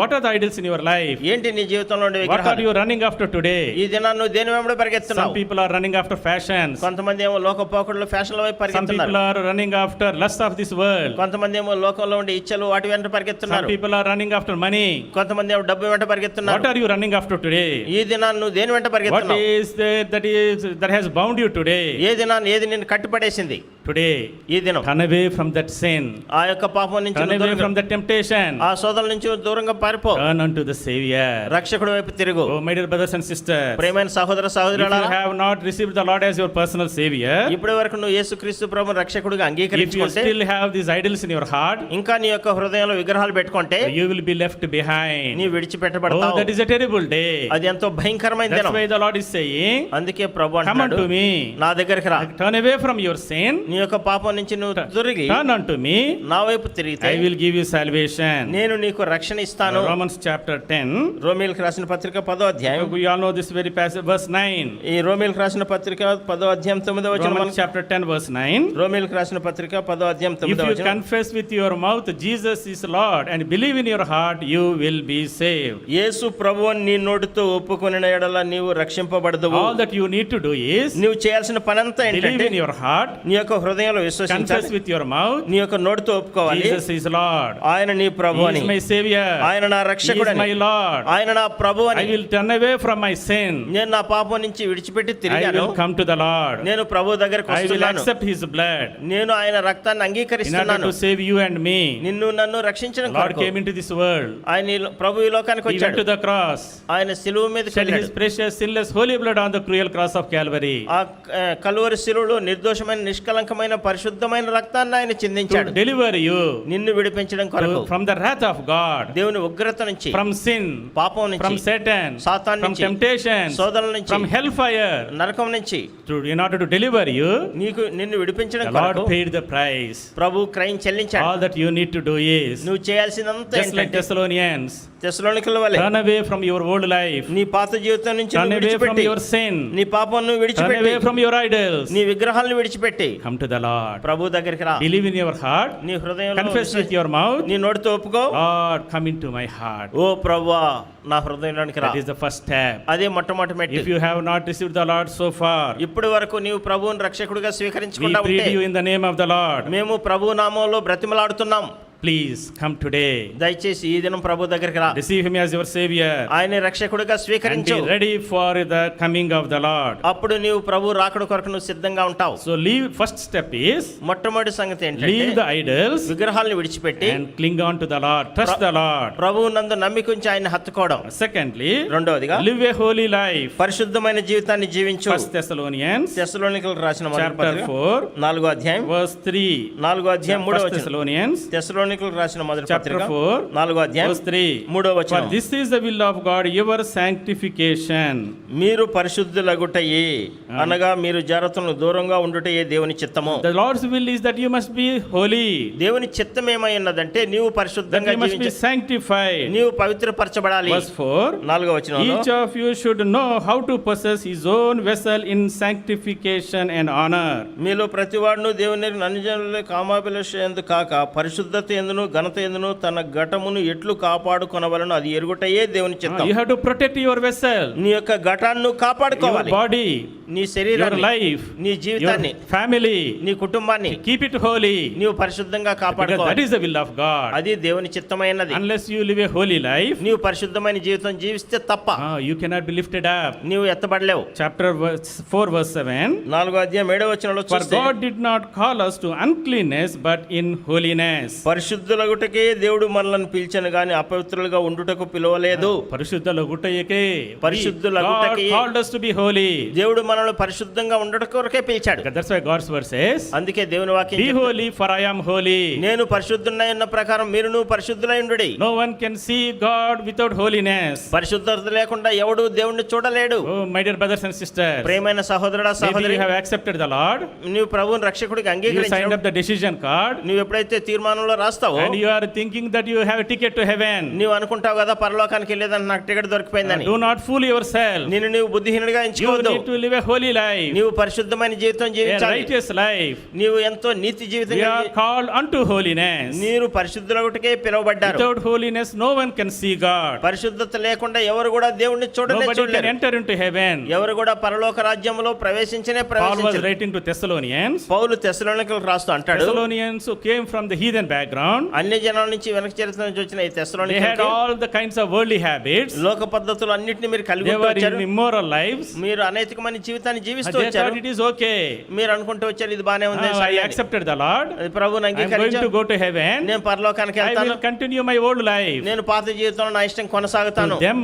Speaker 1: What are the idols in your life?
Speaker 2: ఏంటి నీ జీవితంలో ఉండే
Speaker 1: What are
Speaker 2: విగ్రహాలు?
Speaker 1: you running after today?
Speaker 2: ఈ దినాన్ని నువ్వు దేని వెంబడి
Speaker 1: Some
Speaker 2: పరిగెత్తున్నావు?
Speaker 1: people are running after fashions.
Speaker 2: కొంతమంది ఏమో లోక పోకడలు ఫ్యాషన్ల వైపు
Speaker 1: Some people
Speaker 2: పరిగెత్తున్నారు.
Speaker 1: are running after lust of this world.
Speaker 2: కొంతమంది ఏమో లోకంలో ఉండే ఇచ్చలు వాటి వెంట
Speaker 1: Some
Speaker 2: పరిగెత్తున్నారు.
Speaker 1: people are running after money.
Speaker 2: కొంతమంది ఏమో డబ్బు వెంట
Speaker 1: What
Speaker 2: పరిగెత్తున్నారు.
Speaker 1: are you running after today?
Speaker 2: ఈ దినాన్ని నువ్వు దేని వెంట
Speaker 1: What
Speaker 2: పరిగెత్తున్నావు?
Speaker 1: is there that has bound you today?
Speaker 2: ఏ దినాన్ని ఏది నిన్ను కట్టిపడేసింది?
Speaker 1: Today,
Speaker 2: ఈ దినం
Speaker 1: turn away from that sin.
Speaker 2: ఆ యొక్క పాపం నుంచి
Speaker 1: Turn
Speaker 2: నువ్వు
Speaker 1: away
Speaker 2: దూరంగా-
Speaker 1: from that temptation.
Speaker 2: ఆ శోధన నుంచి నువ్వు దూరంగా పారిపో.
Speaker 1: Turn unto the Savior.
Speaker 2: రక్షకుడి వైపు తిరుగు.
Speaker 1: Oh, my dear brothers and sisters,
Speaker 2: ప్రియమైన సహోదర
Speaker 1: if
Speaker 2: సహోదరులారా,
Speaker 1: you have not received the Lord as your personal Savior,
Speaker 2: ఇప్పటి వరకు నువ్వు యేసుక్రీస్తు ప్రభువుని రక్షకుడిగా
Speaker 1: if you
Speaker 2: అంగీకరించుకుంటే,
Speaker 1: still have these idols in your heart,
Speaker 2: ఇంకా నీ యొక్క హృదయంలో విగ్రహాలు పెట్టుకుంటే
Speaker 1: you will be left behind.
Speaker 2: నీ
Speaker 1: Oh,
Speaker 2: విడిచిపెట్టబడతావు.
Speaker 1: that is a terrible day.
Speaker 2: అది ఎంతో భయంకరమైన
Speaker 1: That's
Speaker 2: దినం.
Speaker 1: why the Lord is saying,
Speaker 2: అందుకే ప్రభు
Speaker 1: come
Speaker 2: అంటున్నాడు,
Speaker 1: unto me.
Speaker 2: నా దగ్గరికి రా.
Speaker 1: Turn away from your sin.
Speaker 2: నీ యొక్క పాపం నుంచి నువ్వు దొరికి
Speaker 1: Turn unto me.
Speaker 2: నా వైపు తిరిగితే
Speaker 1: I will give you salvation.
Speaker 2: నేను నీకు రక్షణ ఇస్తాను.
Speaker 1: Romans chapter 10.
Speaker 2: రోమీయులకు రాసిన పత్రిక 10వ అధ్యాయం.
Speaker 1: We all know this very passage, verse 9.
Speaker 2: ఈ రోమీయులకు రాసిన పత్రిక 10వ అధ్యాయం 9వ వచనం.
Speaker 1: Romans chapter 10, verse 9.
Speaker 2: రోమీయులకు రాసిన పత్రిక 10వ అధ్యాయం
Speaker 1: If
Speaker 2: 9వ
Speaker 1: you
Speaker 2: వచనం.
Speaker 1: confess with your mouth Jesus is Lord and believe in your heart, you will be saved.
Speaker 2: యేసు ప్రభువుని నీ నోటితో ఒప్పుకొనిన యెడల నీవు రక్షింపబడదువు.
Speaker 1: All that you need to do is
Speaker 2: నీవు చేయాల్సిన పనంతా
Speaker 1: believe
Speaker 2: ఏంటంటే
Speaker 1: in your heart,
Speaker 2: నీ యొక్క హృదయంలో
Speaker 1: confess
Speaker 2: విశ్వసించాలి.
Speaker 1: with your mouth,
Speaker 2: నీ యొక్క నోటితో ఒప్పుకోవాలి,
Speaker 1: Jesus is Lord.
Speaker 2: ఆయన నీ ప్రభు
Speaker 1: He
Speaker 2: అని,
Speaker 1: is my Savior.
Speaker 2: ఆయన నా
Speaker 1: He is
Speaker 2: రక్షకుడని,
Speaker 1: my Lord.
Speaker 2: ఆయన నా ప్రభు
Speaker 1: I
Speaker 2: అని.
Speaker 1: will turn away from my sin.
Speaker 2: నేను నా పాపం నుంచి విడిచిపెట్టి
Speaker 1: I
Speaker 2: తిరిగాను.
Speaker 1: will come to the Lord.
Speaker 2: నేను ప్రభు దగ్గరకు
Speaker 1: I will
Speaker 2: వస్తున్నాను.
Speaker 1: accept His blood
Speaker 2: నేను ఆయన రక్తాన్ని
Speaker 1: in order
Speaker 2: అంగీకరిస్తున్నాను.
Speaker 1: to save you and me.
Speaker 2: నిన్ను నన్ను రక్షించడం
Speaker 1: Lord
Speaker 2: కొరకు
Speaker 1: came into this world.
Speaker 2: ఆయన ప్రభు ఈ లోకానికి
Speaker 1: He went
Speaker 2: వచ్చాడు.
Speaker 1: to the cross,
Speaker 2: ఆయన శిలువ మీద
Speaker 1: shed His precious, sinless, holy blood on the cruel cross of Calvary
Speaker 2: ఆ కలువరి శిలువలో నిర్దోషమైన నిష్కలంకమైన పరిశుద్ధమైన రక్తాన్ని ఆయన
Speaker 1: to
Speaker 2: చిందించాడు.
Speaker 1: deliver you
Speaker 2: నిన్ను విడిపించడం కొరకు,
Speaker 1: from the wrath of God,
Speaker 2: దేవుని ఉగ్రత నుంచి,
Speaker 1: from sin,
Speaker 2: పాపం
Speaker 1: from
Speaker 2: నుంచి,
Speaker 1: Satan,
Speaker 2: సాతాను
Speaker 1: from
Speaker 2: నుంచి,
Speaker 1: temptations,
Speaker 2: శోధనల నుంచి,
Speaker 1: from hellfire.
Speaker 2: నరకం నుంచి
Speaker 1: In order to deliver you,
Speaker 2: నిన్ను విడిపించడం
Speaker 1: the Lord
Speaker 2: కొరకు
Speaker 1: paid the price.
Speaker 2: Prabhu క్రయం చెల్లించాడు.
Speaker 1: All that you need to do is,
Speaker 2: నువ్వు చేయాల్సిందంతా
Speaker 1: just like
Speaker 2: ఏంటంటే
Speaker 1: Thessalonians,
Speaker 2: తెస్సలోనికల వలె
Speaker 1: turn away from your old life,
Speaker 2: నీ పాత జీవితం నుంచి
Speaker 1: turn
Speaker 2: నువ్వు
Speaker 1: away from
Speaker 2: విడిచిపెట్టి,
Speaker 1: your sin,
Speaker 2: నీ పాపం నువ్వు
Speaker 1: turn
Speaker 2: విడిచిపెట్టి,
Speaker 1: away from your idols,
Speaker 2: నీ విగ్రహాలను విడిచిపెట్టి
Speaker 1: come to the Lord.
Speaker 2: ప్రభు దగ్గరికి రా.
Speaker 1: Believe in your heart,
Speaker 2: నీ హృదయంలో
Speaker 1: confess with your mouth,
Speaker 2: నీ నోటితో ఒప్పుకో,
Speaker 1: Lord, come into my heart.
Speaker 2: ఓ ప్రభువా నా హృదయంలోనికి రా.
Speaker 1: That is the first step.
Speaker 2: అదే మొట్టమొదటి మెట్టు.
Speaker 1: If you have not received the Lord so far,
Speaker 2: ఇప్పటి వరకు నీవు ప్రభువుని రక్షకుడిగా
Speaker 1: we
Speaker 2: స్వీకరించకుండా
Speaker 1: plead
Speaker 2: ఉంటే
Speaker 1: you in the name of the Lord.
Speaker 2: మేము ప్రభు నామంలో బ్రతిమలాడుతున్నాం.
Speaker 1: Please come today.
Speaker 2: దయచేసి ఈ దినం ప్రభు దగ్గరికి రా.
Speaker 1: Receive Him as your Savior
Speaker 2: ఆయన రక్షకుడిగా
Speaker 1: and
Speaker 2: స్వీకరించు.
Speaker 1: be ready for the coming of the Lord.
Speaker 2: అప్పుడు నీవు ప్రభు రాకడ కొరకు నువ్వు సిద్ధంగా ఉంటావు.
Speaker 1: So leave. First step is
Speaker 2: మొట్టమొదటి సంగతి
Speaker 1: leave
Speaker 2: ఏంటంటే
Speaker 1: the idols
Speaker 2: విగ్రహాలను విడిచిపెట్టి
Speaker 1: and cling on to the Lord. Trust the Lord.
Speaker 2: ప్రభువు నందు నమ్మికుంచి ఆయన హత్తుకోవడం.
Speaker 1: Secondly,
Speaker 2: రెండవదిగా
Speaker 1: live a holy life.
Speaker 2: పరిశుద్ధమైన జీవితాన్ని జీవించు.
Speaker 1: 1 Thessalonians
Speaker 2: తెస్సలోనికలకు రాసిన మొదటి
Speaker 1: chapter
Speaker 2: పత్రిక
Speaker 1: 4,
Speaker 2: 4వ అధ్యాయం
Speaker 1: verse 3.
Speaker 2: 4వ అధ్యాయం 3వ
Speaker 1: 1
Speaker 2: వచనం.
Speaker 1: Thessalonians
Speaker 2: తెస్సలోనికలకు రాసిన మొదటి
Speaker 1: chapter
Speaker 2: పత్రిక
Speaker 1: 4,
Speaker 2: 4వ అధ్యాయం
Speaker 1: verse 3.
Speaker 2: 3వ
Speaker 1: For
Speaker 2: వచనం.
Speaker 1: this is the will of God, your sanctification.
Speaker 2: మీరు పరిశుద్ధులగుటయే అనగా మీరు జాగ్రత్తలను దూరంగా ఉండుటయే దేవుని చిత్తము.
Speaker 1: The Lord's will is that you must be holy,
Speaker 2: దేవుని చిత్తం ఏమై ఉన్నదంటే నీవు
Speaker 1: that
Speaker 2: పరిశుద్ధంగా
Speaker 1: you must be
Speaker 2: జీవించాలి,
Speaker 1: sanctified.
Speaker 2: నీవు పవిత్రపరచబడాలి.
Speaker 1: Verse 4.
Speaker 2: 4వ వచనంలో
Speaker 1: Each of you should know how to possess his own vessel in sanctification and honor.
Speaker 2: మీలో ప్రతివాడును దేవుని అన్యజనుల కామాభిలాష యందు కాక పరిశుద్ధత ఎందును ఘనత ఎందును తన ఘటమును ఎట్లు కాపాడుకొనవలను అది ఎరుగుటయే దేవుని చిత్తం.
Speaker 1: You have to protect your vessel,
Speaker 2: నీ యొక్క ఘటాన్ని నువ్వు
Speaker 1: your
Speaker 2: కాపాడుకోవాలి.
Speaker 1: body,
Speaker 2: నీ
Speaker 1: your
Speaker 2: శరీరాన్ని,
Speaker 1: life,
Speaker 2: నీ
Speaker 1: your
Speaker 2: జీవితాన్ని,
Speaker 1: family.
Speaker 2: నీ కుటుంబాన్ని
Speaker 1: Keep it holy,
Speaker 2: నీవు పరిశుద్ధంగా
Speaker 1: because that
Speaker 2: కాపాడుకోవాలి.
Speaker 1: is the will of God.
Speaker 2: అది దేవుని చిత్తమైనది.
Speaker 1: Unless you live a holy life,
Speaker 2: నీవు పరిశుద్ధమైన జీవితం జీవిస్తే తప్ప
Speaker 1: you cannot be lifted up.
Speaker 2: నీవు ఎత్తబడలేవు.
Speaker 1: Chapter 4, verse 7.
Speaker 2: 4వ అధ్యాయం 7వ వచనంలో
Speaker 1: For
Speaker 2: చూస్తే
Speaker 1: God did not call us to uncleanness, but in holiness.
Speaker 2: పరిశుద్ధ పరిశుద్ధులగుటకే దేవుడు మనల్ని పిలిచెను గాని అపవిత్రులుగా ఉండుటకు పిలవలేదు.
Speaker 1: పరిశుద్ధులగుటయే
Speaker 2: పరిశుద్ధులగుటకే
Speaker 1: called us to be holy.
Speaker 2: దేవుడు మనల్ని పరిశుద్ధంగా ఉండట కొరకే పిలిచాడు.
Speaker 1: That's why God's word says,
Speaker 2: అందుకే దేవుని వాక్యం
Speaker 1: be
Speaker 2: చెప్తుంది,
Speaker 1: holy for I am holy.
Speaker 2: నేను పరిశుద్ధుడై ఉన్న ప్రకారం మీరును పరిశుద్ధులై ఉండుడి.
Speaker 1: No one can see God without holiness.
Speaker 2: పరిశుద్ధత లేకుండా ఎవడు దేవుణ్ణి చూడలేడు.
Speaker 1: Oh, my dear brothers and sisters,
Speaker 2: ప్రియమైన సహోదరుడా
Speaker 1: maybe
Speaker 2: సహోదరి,
Speaker 1: you have accepted the Lord.
Speaker 2: నువ్వు ప్రభువుని రక్షకుడిగా
Speaker 1: You signed
Speaker 2: అంగీకరించావు.
Speaker 1: up the decision card,
Speaker 2: నువ్వు ఎప్పుడైతే తీర్మానంలో రాస్తావో
Speaker 1: and you are thinking that you have a ticket to heaven.
Speaker 2: నువ్వు అనుకుంటావు కదా పరలోకానికి వెళ్ళేదని, నాకు ticket దొరికిపోయిందని.
Speaker 1: Do not fool yourself.
Speaker 2: నిన్ను నువ్వు బుద్ధిహీనుడిగా
Speaker 1: You
Speaker 2: ఎంచుకోవద్దు.
Speaker 1: need to live a holy life,
Speaker 2: నీవు పరిశుద్ధమైన జీవితం
Speaker 1: a
Speaker 2: జీవించాలి.
Speaker 1: righteous life.
Speaker 2: నీవు ఎంతో నీతి జీవితం
Speaker 1: We are called unto holiness.
Speaker 2: మీరు పరిశుద్ధులగుటకే పిలువబడ్డారు.
Speaker 1: Without holiness, no one can see God.
Speaker 2: పరిశుద్ధత లేకుండా ఎవరు కూడా దేవుణ్ణి
Speaker 1: Nobody can
Speaker 2: చూడలేరు.
Speaker 1: enter into heaven.
Speaker 2: ఎవరు కూడా పరలోక రాజ్యంలో ప్రవేశించనే
Speaker 1: Paul was
Speaker 2: ప్రవేశించరు.
Speaker 1: writing to Thessalonians.
Speaker 2: పౌలు తెస్సలోనికలకు రాస్తూ అంటాడు,
Speaker 1: Thessalonians who came from the heathen background,
Speaker 2: అన్య జనాల నుంచి వెనక చరిత్ర నుంచి వచ్చిన ఈ
Speaker 1: they had
Speaker 2: తెస్సలోనికలకు
Speaker 1: all the kinds of worldly habits.
Speaker 2: లోక పద్ధతులు అన్నిటిని మీరు కలిగి
Speaker 1: They
Speaker 2: ఉంటూ
Speaker 1: were
Speaker 2: వచ్చారు.
Speaker 1: in immoral lives.
Speaker 2: మీరు అనైతికమైన జీవితాన్ని జీవిస్తూ
Speaker 1: They
Speaker 2: వచ్చారు.
Speaker 1: thought it is okay.
Speaker 2: మీరు అనుకుంటూ వచ్చారు ఇది బానే ఉంది,
Speaker 1: I
Speaker 2: సరే అని.
Speaker 1: accepted the Lord.
Speaker 2: ప్రభువుని
Speaker 1: I am going to
Speaker 2: అంగీకరించాను,
Speaker 1: go to heaven.
Speaker 2: నేను పరలోకానికి
Speaker 1: I
Speaker 2: వెళ్తాను,
Speaker 1: will continue my old life.
Speaker 2: నేను పాత జీవితంలో నా ఇష్టం కొనసాగుతాను.
Speaker 1: To them,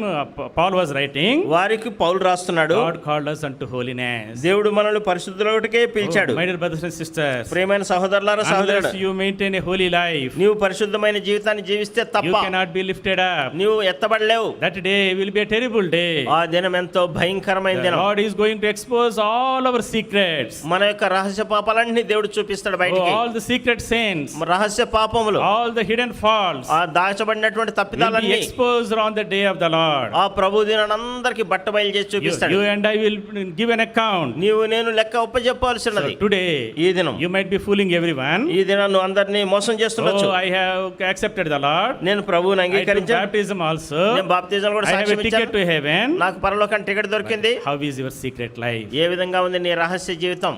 Speaker 1: Paul was writing,
Speaker 2: వారికి పౌలు రాస్తున్నాడు,
Speaker 1: God called us unto holiness.
Speaker 2: దేవుడు మనల్ని పరిశుద్ధులకే పిలిచాడు.
Speaker 1: My dear brothers and sisters,
Speaker 2: ప్రియమైన సహోదరులారా సహోదరుడు,
Speaker 1: unless you maintain a holy life,
Speaker 2: నీవు పరిశుద్ధమైన జీవితాన్ని జీవిస్తే
Speaker 1: you
Speaker 2: తప్ప
Speaker 1: cannot be lifted up.
Speaker 2: నీవు ఎత్తబడలేవు.
Speaker 1: That day will be a terrible day.
Speaker 2: ఆ దినం ఎంతో భయంకరమైన
Speaker 1: The
Speaker 2: దినం.
Speaker 1: Lord is going to expose all our secrets,
Speaker 2: మన యొక్క రహస్య పాపాలన్నీ దేవుడు చూపిస్తాడు బయటికి.
Speaker 1: all the secret sins,
Speaker 2: రహస్య పాపములు,
Speaker 1: all the hidden faults
Speaker 2: ఆ దాచబడినటువంటి
Speaker 1: will be
Speaker 2: తప్పిదాలన్నీ
Speaker 1: exposed on the day of the Lord.
Speaker 2: ఆ ప్రభు దినాన్ని అందరికి బట్ట బయలు చేసి చూపిస్తాడు.
Speaker 1: You and I will give an account.
Speaker 2: నీవు నేను లెక్క ఒప్పజెప్పాల్సినది.
Speaker 1: So today,
Speaker 2: ఈ దినం,
Speaker 1: you might be fooling everyone.
Speaker 2: ఈ దినం నువ్వు అందరినీ మోసం చేస్తుండొచ్చు.
Speaker 1: Oh, I have accepted the Lord.
Speaker 2: నేను ప్రభువుని
Speaker 1: I took
Speaker 2: అంగీకరించాను,
Speaker 1: baptism also.
Speaker 2: నేను బాప్తిజం కూడా
Speaker 1: I have a
Speaker 2: సాక్ష్యం
Speaker 1: ticket
Speaker 2: ఇచ్చాను,
Speaker 1: to heaven.
Speaker 2: నాకు పరలోకానికి టికెట్ దొరికింది.
Speaker 1: How is your secret life?
Speaker 2: ఏ విధంగా ఉంది నీ రహస్య జీవితం?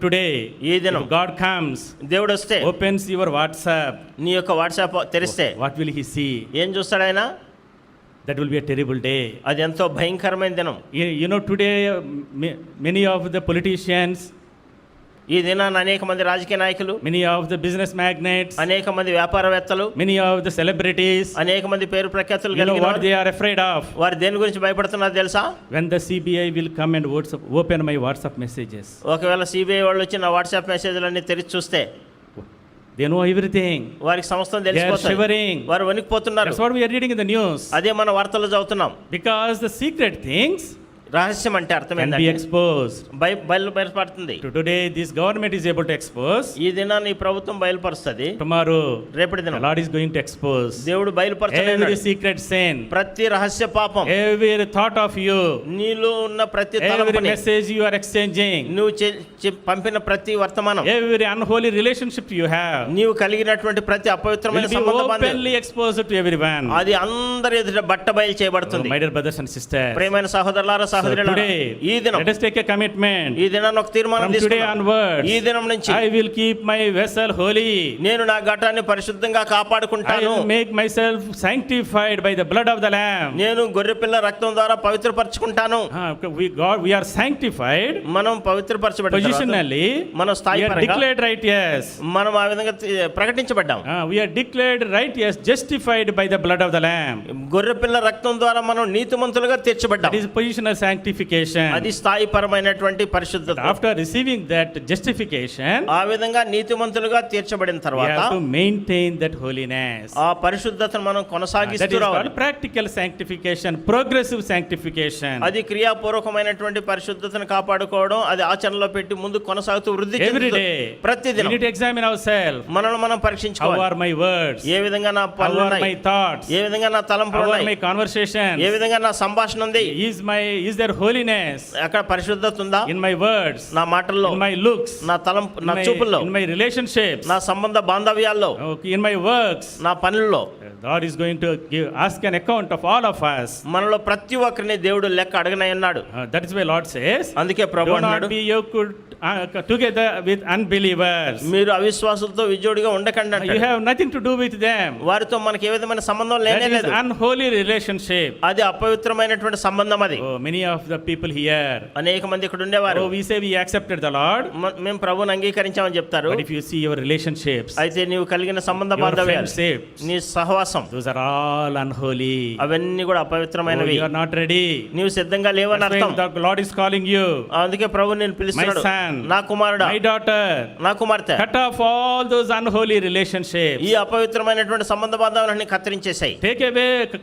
Speaker 1: Today,
Speaker 2: ఈ దినం
Speaker 1: if God comes,
Speaker 2: దేవుడు వస్తే
Speaker 1: opens your WhatsApp,
Speaker 2: నీ యొక్క వాట్సాప్ తెరిస్తే
Speaker 1: what will he see?
Speaker 2: ఏం చూస్తాడు ఆయన?
Speaker 1: That will be a terrible day.
Speaker 2: అది ఎంతో భయంకరమైన దినం.
Speaker 1: You know, today, many of the politicians,
Speaker 2: ఈ దినాన్ని అనేక మంది రాజకీయ నాయకులు,
Speaker 1: many of the business magnates,
Speaker 2: అనేక మంది వ్యాపారవేత్తలు,
Speaker 1: many of the celebrities,
Speaker 2: అనేక మంది పేరు ప్రఖ్యాతులు
Speaker 1: you know
Speaker 2: కలిగిన
Speaker 1: what
Speaker 2: వారు,
Speaker 1: they are afraid of?
Speaker 2: వారు దేని గురించి భయపడుతున్నారు తెలుసా?
Speaker 1: When the CBI will come and open my WhatsApp messages,
Speaker 2: ఒకవేళ సిబిఐ వాళ్ళు వచ్చి నా వాట్సాప్ మెసేజ్లన్నీ తెరిచి చూస్తే
Speaker 1: they know everything.
Speaker 2: వారికి సమస్తం
Speaker 1: They are
Speaker 2: తెలిసిపోతుంది.
Speaker 1: shivering.
Speaker 2: వారు వణికిపోతున్నారు.
Speaker 1: That's what we are reading in the news.
Speaker 2: అదే మన వార్తల్లో చదువుతున్నాం.
Speaker 1: Because the secret things
Speaker 2: రహస్యం అంటే అర్థం
Speaker 1: can be
Speaker 2: ఏంటంటే
Speaker 1: exposed.
Speaker 2: బయలుపడుతుంది.
Speaker 1: Today, this government is able to expose.
Speaker 2: ఈ దినాన్ని ఈ ప్రభుత్వం బయలుపరుస్తుంది.
Speaker 1: Tomorrow,
Speaker 2: రేపటి
Speaker 1: the
Speaker 2: దినం
Speaker 1: Lord is going to expose
Speaker 2: దేవుడు
Speaker 1: every
Speaker 2: బయలుపరచలేడు.
Speaker 1: secret sin,
Speaker 2: ప్రతి రహస్య పాపం,
Speaker 1: every thought of you,
Speaker 2: నీలో ఉన్న ప్రతి
Speaker 1: every
Speaker 2: తలంపుని,
Speaker 1: message you are exchanging,
Speaker 2: నువ్వు పంపిన ప్రతి వర్తమానం,
Speaker 1: every unholy relationship you have
Speaker 2: నీవు కలిగినటువంటి ప్రతి
Speaker 1: will
Speaker 2: అపవిత్రమైన
Speaker 1: be
Speaker 2: సంబంధ బంధం,
Speaker 1: openly exposed to everyone.
Speaker 2: అది అందరి ఎదుట బట్ట బయలు
Speaker 1: Oh,
Speaker 2: చేయబడుతుంది.
Speaker 1: my dear brothers and sisters,
Speaker 2: ప్రియమైన సహోదరులారా
Speaker 1: so
Speaker 2: సహోదరులారా,
Speaker 1: today,
Speaker 2: ఈ దినం,
Speaker 1: let us take a commitment.
Speaker 2: ఈ దినాన్ని ఒక తీర్మానం
Speaker 1: From today
Speaker 2: తీసుకుందాం.
Speaker 1: onwards,
Speaker 2: ఈ దినం నుంచి
Speaker 1: I will keep my vessel holy.
Speaker 2: నేను నా ఘటాన్ని పరిశుద్ధంగా
Speaker 1: I
Speaker 2: కాపాడుకుంటాను.
Speaker 1: will make myself sanctified by the blood of the Lamb.
Speaker 2: నేను గొర్రెపిల్ల రక్తం ద్వారా పవిత్రపరచుకుంటాను.
Speaker 1: We are sanctified
Speaker 2: మనం పవిత్రపరచబడ్డ తర్వాత
Speaker 1: positionally.
Speaker 2: మనం
Speaker 1: We
Speaker 2: స్థాయి
Speaker 1: are
Speaker 2: పరంగా
Speaker 1: declared righteous.
Speaker 2: మనం ఆ విధంగా ప్రకటించబడ్డాం.
Speaker 1: We are declared righteous, justified by the blood of the Lamb.
Speaker 2: గొర్రెపిల్ల రక్తం ద్వారా మనం నీతిమంతులుగా తీర్చబడ్డాం.
Speaker 1: That is positional sanctification.
Speaker 2: అది స్థాయి పరమైనటువంటి పరిశుద్ధత.
Speaker 1: After receiving that justification,
Speaker 2: ఆ విధంగా నీతిమంతులుగా తీర్చబడిన
Speaker 1: we
Speaker 2: తర్వాత
Speaker 1: have to maintain that holiness.
Speaker 2: ఆ పరిశుద్ధతను మనం
Speaker 1: That
Speaker 2: కొనసాగిస్తూ
Speaker 1: is
Speaker 2: రావాలి.
Speaker 1: called practical sanctification, progressive sanctification.
Speaker 2: అది క్రియాపూర్వకమైనటువంటి పరిశుద్ధతను కాపాడుకోవడం, అది ఆచరణలో పెట్టి ముందు కొనసాగుతూ వృద్ధి
Speaker 1: Every
Speaker 2: చెందుతూ
Speaker 1: day, we
Speaker 2: ప్రతిదినం
Speaker 1: need to examine ourselves.
Speaker 2: మనల్ని మనం
Speaker 1: How
Speaker 2: పరీక్షించుకోవాలి.
Speaker 1: are my words?
Speaker 2: ఏ విధంగా నా
Speaker 1: How
Speaker 2: పనులు
Speaker 1: are my
Speaker 2: ఉన్నాయి,
Speaker 1: thoughts?
Speaker 2: ఏ విధంగా నా తలంపులు
Speaker 1: How are my
Speaker 2: ఉన్నాయి,
Speaker 1: conversations?
Speaker 2: ఏ విధంగా నా సంభాషణ ఉంది,
Speaker 1: Is there holiness
Speaker 2: అక్కడ పరిశుద్ధత ఉందా,
Speaker 1: in my words,
Speaker 2: నా మాటల్లో,
Speaker 1: in my looks,
Speaker 2: నా తలంపు, నా చూపుల్లో,
Speaker 1: in my relationships,
Speaker 2: నా సంబంధ బాంధవ్యాల్లో,
Speaker 1: okay, in my works?
Speaker 2: నా పనుల్లో?
Speaker 1: God is going to ask an account of all of us.
Speaker 2: మనలో ప్రతి ఒక్కరిని దేవుడు లెక్క అడగనై ఉన్నాడు.
Speaker 1: That is why Lord says,
Speaker 2: అందుకే ప్రభు
Speaker 1: do
Speaker 2: అన్నాడు,
Speaker 1: not be yoked together with unbelievers.
Speaker 2: మీరు అవిశ్వాసులతో విజోడిగా ఉండకండి
Speaker 1: You
Speaker 2: అంటాడు.
Speaker 1: have nothing to do with them.
Speaker 2: వారితో మనకి ఏ విధమైన సంబంధం
Speaker 1: That
Speaker 2: లేనే
Speaker 1: is
Speaker 2: లేదు.
Speaker 1: unholy relationship.
Speaker 2: అది అపవిత్రమైనటువంటి సంబంధం అది.
Speaker 1: Oh, many of the people here.
Speaker 2: అనేక మంది ఇక్కడ ఉండేవారు.
Speaker 1: Oh, we say we accepted the Lord.
Speaker 2: మేము ప్రభువుని అంగీకరించామని చెప్తారు.
Speaker 1: But if you see your relationships,
Speaker 2: అయితే నీవు కలిగిన సంబంధ
Speaker 1: your
Speaker 2: బాంధవ్యాలు,
Speaker 1: friendships,
Speaker 2: నీ సహవాసం,
Speaker 1: those are all unholy.
Speaker 2: అవన్నీ కూడా
Speaker 1: Oh,
Speaker 2: అపవిత్రమైనవి.
Speaker 1: you are not ready.
Speaker 2: నీవు సిద్ధంగా లేవని
Speaker 1: That's
Speaker 2: అర్థం.
Speaker 1: why the Lord is calling you.
Speaker 2: అందుకే ప్రభు నేను పిలుస్తున్నాడు.
Speaker 1: My son,
Speaker 2: నా కుమారుడా,
Speaker 1: my daughter,
Speaker 2: నా కుమార్తె,
Speaker 1: cut off all those unholy relationships.
Speaker 2: ఈ అపవిత్రమైనటువంటి సంబంధ బాంధవ్యాలన్నీ కత్తిరించేసాయి.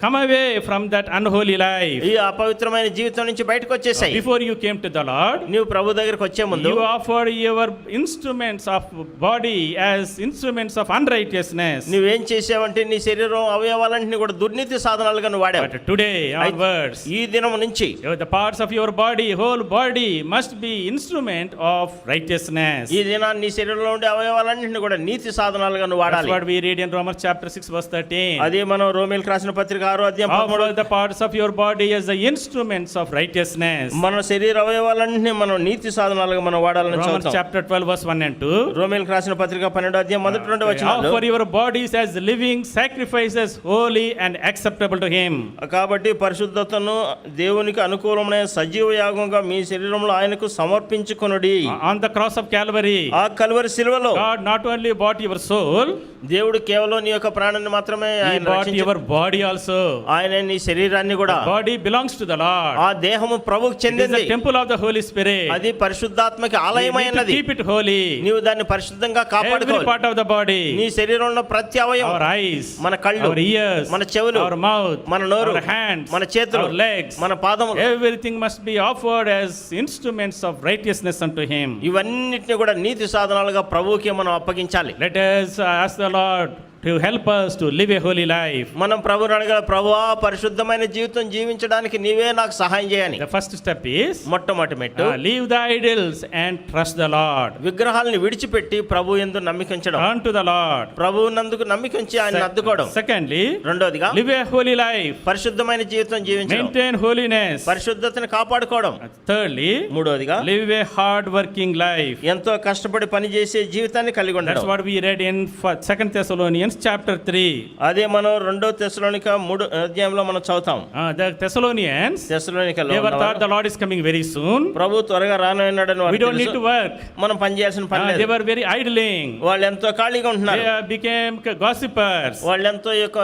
Speaker 1: Come away from that unholy life.
Speaker 2: ఈ అపవిత్రమైన జీవితం నుంచి బయటకు వచ్చేసాయి.
Speaker 1: Before you came to the Lord,
Speaker 2: నీవు ప్రభు దగ్గరికి వచ్చే ముందు
Speaker 1: you offered your instruments of body as instruments of unrighteousness.
Speaker 2: నువ్వేం చేసావంటే నీ శరీరం అవయవాలన్నింటినీ కూడా దుర్నీతి సాధనాలుగా నువ్వు వాడావు.
Speaker 1: But today onwards,
Speaker 2: ఈ దినం నుంచి
Speaker 1: the parts of your body, whole body must be instrument of righteousness.
Speaker 2: ఈ దినాన్ని నీ శరీరంలో ఉండే అవయవాలన్నింటినీ కూడా నీతి సాధనాలుగా నువ్వు
Speaker 1: That's
Speaker 2: వాడాలి.
Speaker 1: what we read in Romans chapter 6 verse 13.
Speaker 2: అదే మనం రోమీయులకు రాసిన పత్రిక 6వ అధ్యాయం
Speaker 1: Offer the parts of your body as the instruments of righteousness.
Speaker 2: మన శరీర అవయవాలన్నింటినీ మనం నీతి సాధనాలుగా మనం వాడాలని
Speaker 1: Romans
Speaker 2: చదువుతాం.
Speaker 1: chapter 12 verse 1 and 2.
Speaker 2: రోమీయులకు రాసిన పత్రిక 12వ అధ్యాయం మొదటి 2 వచనాలు.
Speaker 1: Offer your bodies as living sacrifices, holy and acceptable to him.
Speaker 2: కాబట్టి పరిశుద్ధతను దేవునికి అనుకూలమైన సజీవ యాగంగా మీ శరీరంలో ఆయనకు సమర్పించుకొనుడి.
Speaker 1: On the cross of Calvary,
Speaker 2: ఆ కల్వరి శిలువలో
Speaker 1: God not only bought your soul,
Speaker 2: దేవుడు కేవలం నీ యొక్క ప్రాణాన్ని మాత్రమే
Speaker 1: He
Speaker 2: ఆయన
Speaker 1: bought
Speaker 2: రక్షించాడు.
Speaker 1: your body also.
Speaker 2: ఆయన నీ శరీరాన్ని కూడా.
Speaker 1: The body belongs to the Lord.
Speaker 2: ఆ దేహము ప్రభువుకు
Speaker 1: It is
Speaker 2: చెందింది.
Speaker 1: the temple of the Holy Spirit.
Speaker 2: అది పరిశుద్ధాత్మకి
Speaker 1: You need to
Speaker 2: ఆలయమైనది.
Speaker 1: keep it holy.
Speaker 2: నీవు దాన్ని పరిశుద్ధంగా
Speaker 1: Every
Speaker 2: కాపాడుకోవాలి.
Speaker 1: part of the body,
Speaker 2: నీ శరీరంలో ప్రతి అవయవం,
Speaker 1: our eyes,
Speaker 2: మన కళ్ళు,
Speaker 1: our ears,
Speaker 2: మన చెవులు,
Speaker 1: our mouth,
Speaker 2: మన నోరు,
Speaker 1: our hands,
Speaker 2: మన చేతులు,
Speaker 1: our legs,
Speaker 2: మన పాదములు,
Speaker 1: everything must be offered as instruments of righteousness unto him.
Speaker 2: ఇవన్నిటిని కూడా నీతి సాధనాలుగా ప్రభువుకి మనం అప్పగించాలి.
Speaker 1: Let us ask the Lord to help us to live a holy life.
Speaker 2: మనం ప్రభువుని అడగాలి, ప్రభువా పరిశుద్ధమైన జీవితం జీవించడానికి నీవే నాకు సహాయం చేయని.
Speaker 1: The first step is
Speaker 2: మొట్టమొదటి మెట్టు
Speaker 1: leave the idols and trust the Lord.
Speaker 2: విగ్రహాలను విడిచిపెట్టి ప్రభు యందు నమ్మికించడం.
Speaker 1: Turn to the Lord.
Speaker 2: ప్రభువు నందుకు నమ్మికించి ఆయన అద్దుకోవడం.
Speaker 1: Secondly,
Speaker 2: రెండోదిగా
Speaker 1: live a holy life.
Speaker 2: పరిశుద్ధమైన జీవితం జీవించడం,
Speaker 1: Maintain holiness.
Speaker 2: పరిశుద్ధతను కాపాడుకోవడం.
Speaker 1: Thirdly,
Speaker 2: మూడోదిగా
Speaker 1: live a hard working life.
Speaker 2: ఎంతో కష్టపడి పని చేసే జీవితాన్ని కలిగి
Speaker 1: That's
Speaker 2: ఉండడం.
Speaker 1: what we read in 2 Thessalonians chapter 3.
Speaker 2: అదే మనం 2 తెస్సలోనిక 3వ అధ్యాయంలో మనం చదువుతాం.
Speaker 1: The Thessalonians,
Speaker 2: తెస్సలోనికలో
Speaker 1: they were
Speaker 2: ఉన్నవారు,
Speaker 1: thought the Lord is coming very soon.
Speaker 2: ప్రభు త్వరగా రానున్నాడని
Speaker 1: We
Speaker 2: వారికి
Speaker 1: don't need
Speaker 2: తెలుసు.
Speaker 1: to work.
Speaker 2: మనం పని చేయాల్సిన పని
Speaker 1: They
Speaker 2: లేదు.
Speaker 1: were very idling.
Speaker 2: వాళ్ళు ఎంతో ఖాళీగా ఉంటున్నారు.
Speaker 1: They became gossipers.
Speaker 2: వాళ్ళు ఎంతో యొక్క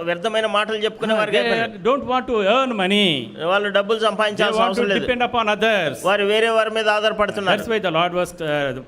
Speaker 2: వ్యర్థమైన మాటలు చెప్పుకునే వారికి అయిపోయినారు.
Speaker 1: They don't want to earn money.
Speaker 2: వాళ్ళు డబ్బులు
Speaker 1: They
Speaker 2: సంపాదించాల్సిన
Speaker 1: want to
Speaker 2: అవసరం లేదు.
Speaker 1: depend upon others.
Speaker 2: వారు వేరే వారి మీద ఆధారపడుతున్నారు.
Speaker 1: That's why the Lord was,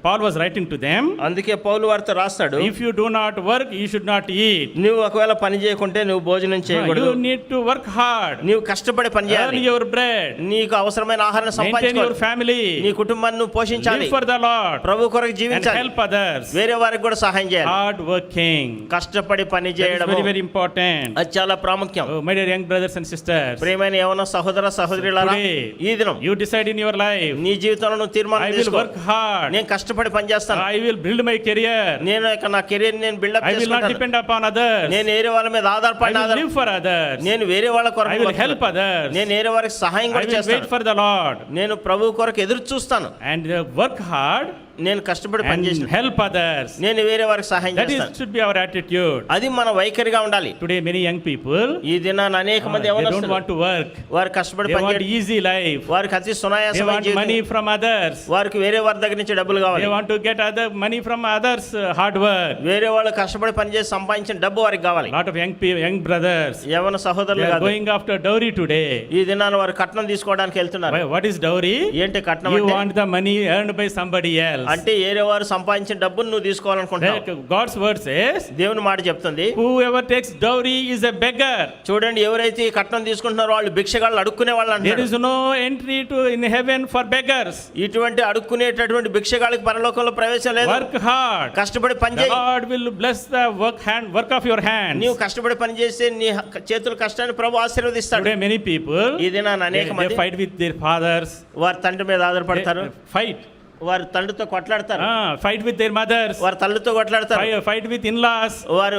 Speaker 1: Paul was writing to them.
Speaker 2: అందుకే పౌలు వారితో రాస్తాడు,
Speaker 1: If you do not work, you should not eat.
Speaker 2: నువ్వు ఒకవేళ పని చేయకుంటే నువ్వు భోజనం చేయకూడదు.
Speaker 1: You need to work hard.
Speaker 2: నీవు కష్టపడి పని
Speaker 1: Earn
Speaker 2: చేయాలి.
Speaker 1: your bread.
Speaker 2: నీకు అవసరమైన ఆహారం
Speaker 1: Maintain your
Speaker 2: సంపాదించుకోవాలి.
Speaker 1: family.
Speaker 2: నీ కుటుంబాన్ని నువ్వు పోషించాలి.
Speaker 1: Live for the Lord.
Speaker 2: ప్రభు కొరకు
Speaker 1: And
Speaker 2: జీవించాలి.
Speaker 1: help others.
Speaker 2: వేరే వారికి కూడా సహాయం చేయాలి.
Speaker 1: Hard working.
Speaker 2: కష్టపడి పని
Speaker 1: That is
Speaker 2: చేయడం
Speaker 1: very, very important.
Speaker 2: అది చాలా ప్రాముఖ్యం.
Speaker 1: Oh, my dear young brothers and sisters,
Speaker 2: ప్రియమైన యవన సహోదర సహోదరులారా,
Speaker 1: Today,
Speaker 2: ఈ దినం
Speaker 1: you decide in your life,
Speaker 2: నీ జీవితంలో నువ్వు తీర్మానం
Speaker 1: I will
Speaker 2: తీసుకో.
Speaker 1: work hard.
Speaker 2: నేను కష్టపడి పని చేస్తాను.
Speaker 1: I will build my career.
Speaker 2: నేను ఇక నా కెరీర్ నేను బిల్డప్
Speaker 1: I will not
Speaker 2: చేసుకుంటాను.
Speaker 1: depend upon others.
Speaker 2: నేను వేరే వాళ్ళ మీద
Speaker 1: I
Speaker 2: ఆధారపడిన
Speaker 1: will live for others.
Speaker 2: నేను వేరే వాళ్ళ
Speaker 1: I
Speaker 2: కొరకు
Speaker 1: will
Speaker 2: బతుకుతాను.
Speaker 1: help others.
Speaker 2: నేను వేరే వారికి సహాయం
Speaker 1: I
Speaker 2: కూడా
Speaker 1: will wait
Speaker 2: చేస్తాను.
Speaker 1: for the Lord.
Speaker 2: నేను ప్రభు కొరకు ఎదురు చూస్తాను.
Speaker 1: And work hard
Speaker 2: నేను కష్టపడి పని
Speaker 1: and
Speaker 2: చేస్తాను.
Speaker 1: help others.
Speaker 2: నేను వేరే వారికి సహాయం
Speaker 1: That
Speaker 2: చేస్తాను.
Speaker 1: should be our attitude.
Speaker 2: అది మన వైఖరిగా ఉండాలి.
Speaker 1: Today, many young people,
Speaker 2: ఈ దినాన అనేక మంది
Speaker 1: they don't
Speaker 2: యవనస్తులు
Speaker 1: want to work.
Speaker 2: వారు కష్టపడి
Speaker 1: They
Speaker 2: పని
Speaker 1: want
Speaker 2: చేయడం,
Speaker 1: easy life.
Speaker 2: వారికి అతి
Speaker 1: They
Speaker 2: సునాయాసమైన
Speaker 1: want
Speaker 2: జీవితం,
Speaker 1: money from others.
Speaker 2: వారికి వేరే వారి దగ్గర నుంచి డబ్బులు
Speaker 1: They
Speaker 2: కావాలి.
Speaker 1: want to get other money from others' hard work.
Speaker 2: వేరే వాళ్ళు కష్టపడి పని చేసి సంపాదించిన డబ్బు వారికి కావాలి.
Speaker 1: Lot of young brothers,
Speaker 2: యవన
Speaker 1: they
Speaker 2: సహోదరులు
Speaker 1: are
Speaker 2: కాదు,
Speaker 1: going after dowry today.
Speaker 2: ఈ దినాన వారు కట్నం తీసుకోవడానికి వెళ్తున్నారు.
Speaker 1: What is dowry?
Speaker 2: ఏంటి కట్నం
Speaker 1: You
Speaker 2: అంటే?
Speaker 1: want the money earned by somebody else.
Speaker 2: అంటే వేరే వారు సంపాదించిన డబ్బును నువ్వు తీసుకోవాలనుకుంటున్నావు.
Speaker 1: God's word says,
Speaker 2: దేవుని మాట చెప్తుంది,
Speaker 1: whoever takes dowry is a beggar.
Speaker 2: చూడండి ఎవరైతే ఈ కట్నం తీసుకుంటున్నారో వాళ్ళు భిక్షగాళ్ళు అడుక్కునే వాళ్ళు
Speaker 1: There
Speaker 2: అంటారు.
Speaker 1: is no entry to in heaven for beggars.
Speaker 2: ఇటువంటి అడుక్కునేటటువంటి భిక్షగాళ్ళకి పరలోకంలో ప్రవేశం లేదు.
Speaker 1: Work hard.
Speaker 2: కష్టపడి పని
Speaker 1: The
Speaker 2: చేయి.
Speaker 1: Lord will bless the work of your hands.
Speaker 2: నీవు కష్టపడి పని చేస్తే నీ చేతుల కష్టాన్ని ప్రభు ఆశీర్వదిస్తాడు.
Speaker 1: Today many people,
Speaker 2: ఈ దినాన
Speaker 1: they
Speaker 2: అనేక మంది
Speaker 1: fight with their fathers.
Speaker 2: వారి తండ్రి మీద ఆధారపడతారు.
Speaker 1: Fight.
Speaker 2: వారి తండ్రితో కొట్లాడతారు.
Speaker 1: Fight with their mothers.
Speaker 2: వారి తల్లితో కొట్లాడతారు.
Speaker 1: Fight with in-laws.
Speaker 2: వారు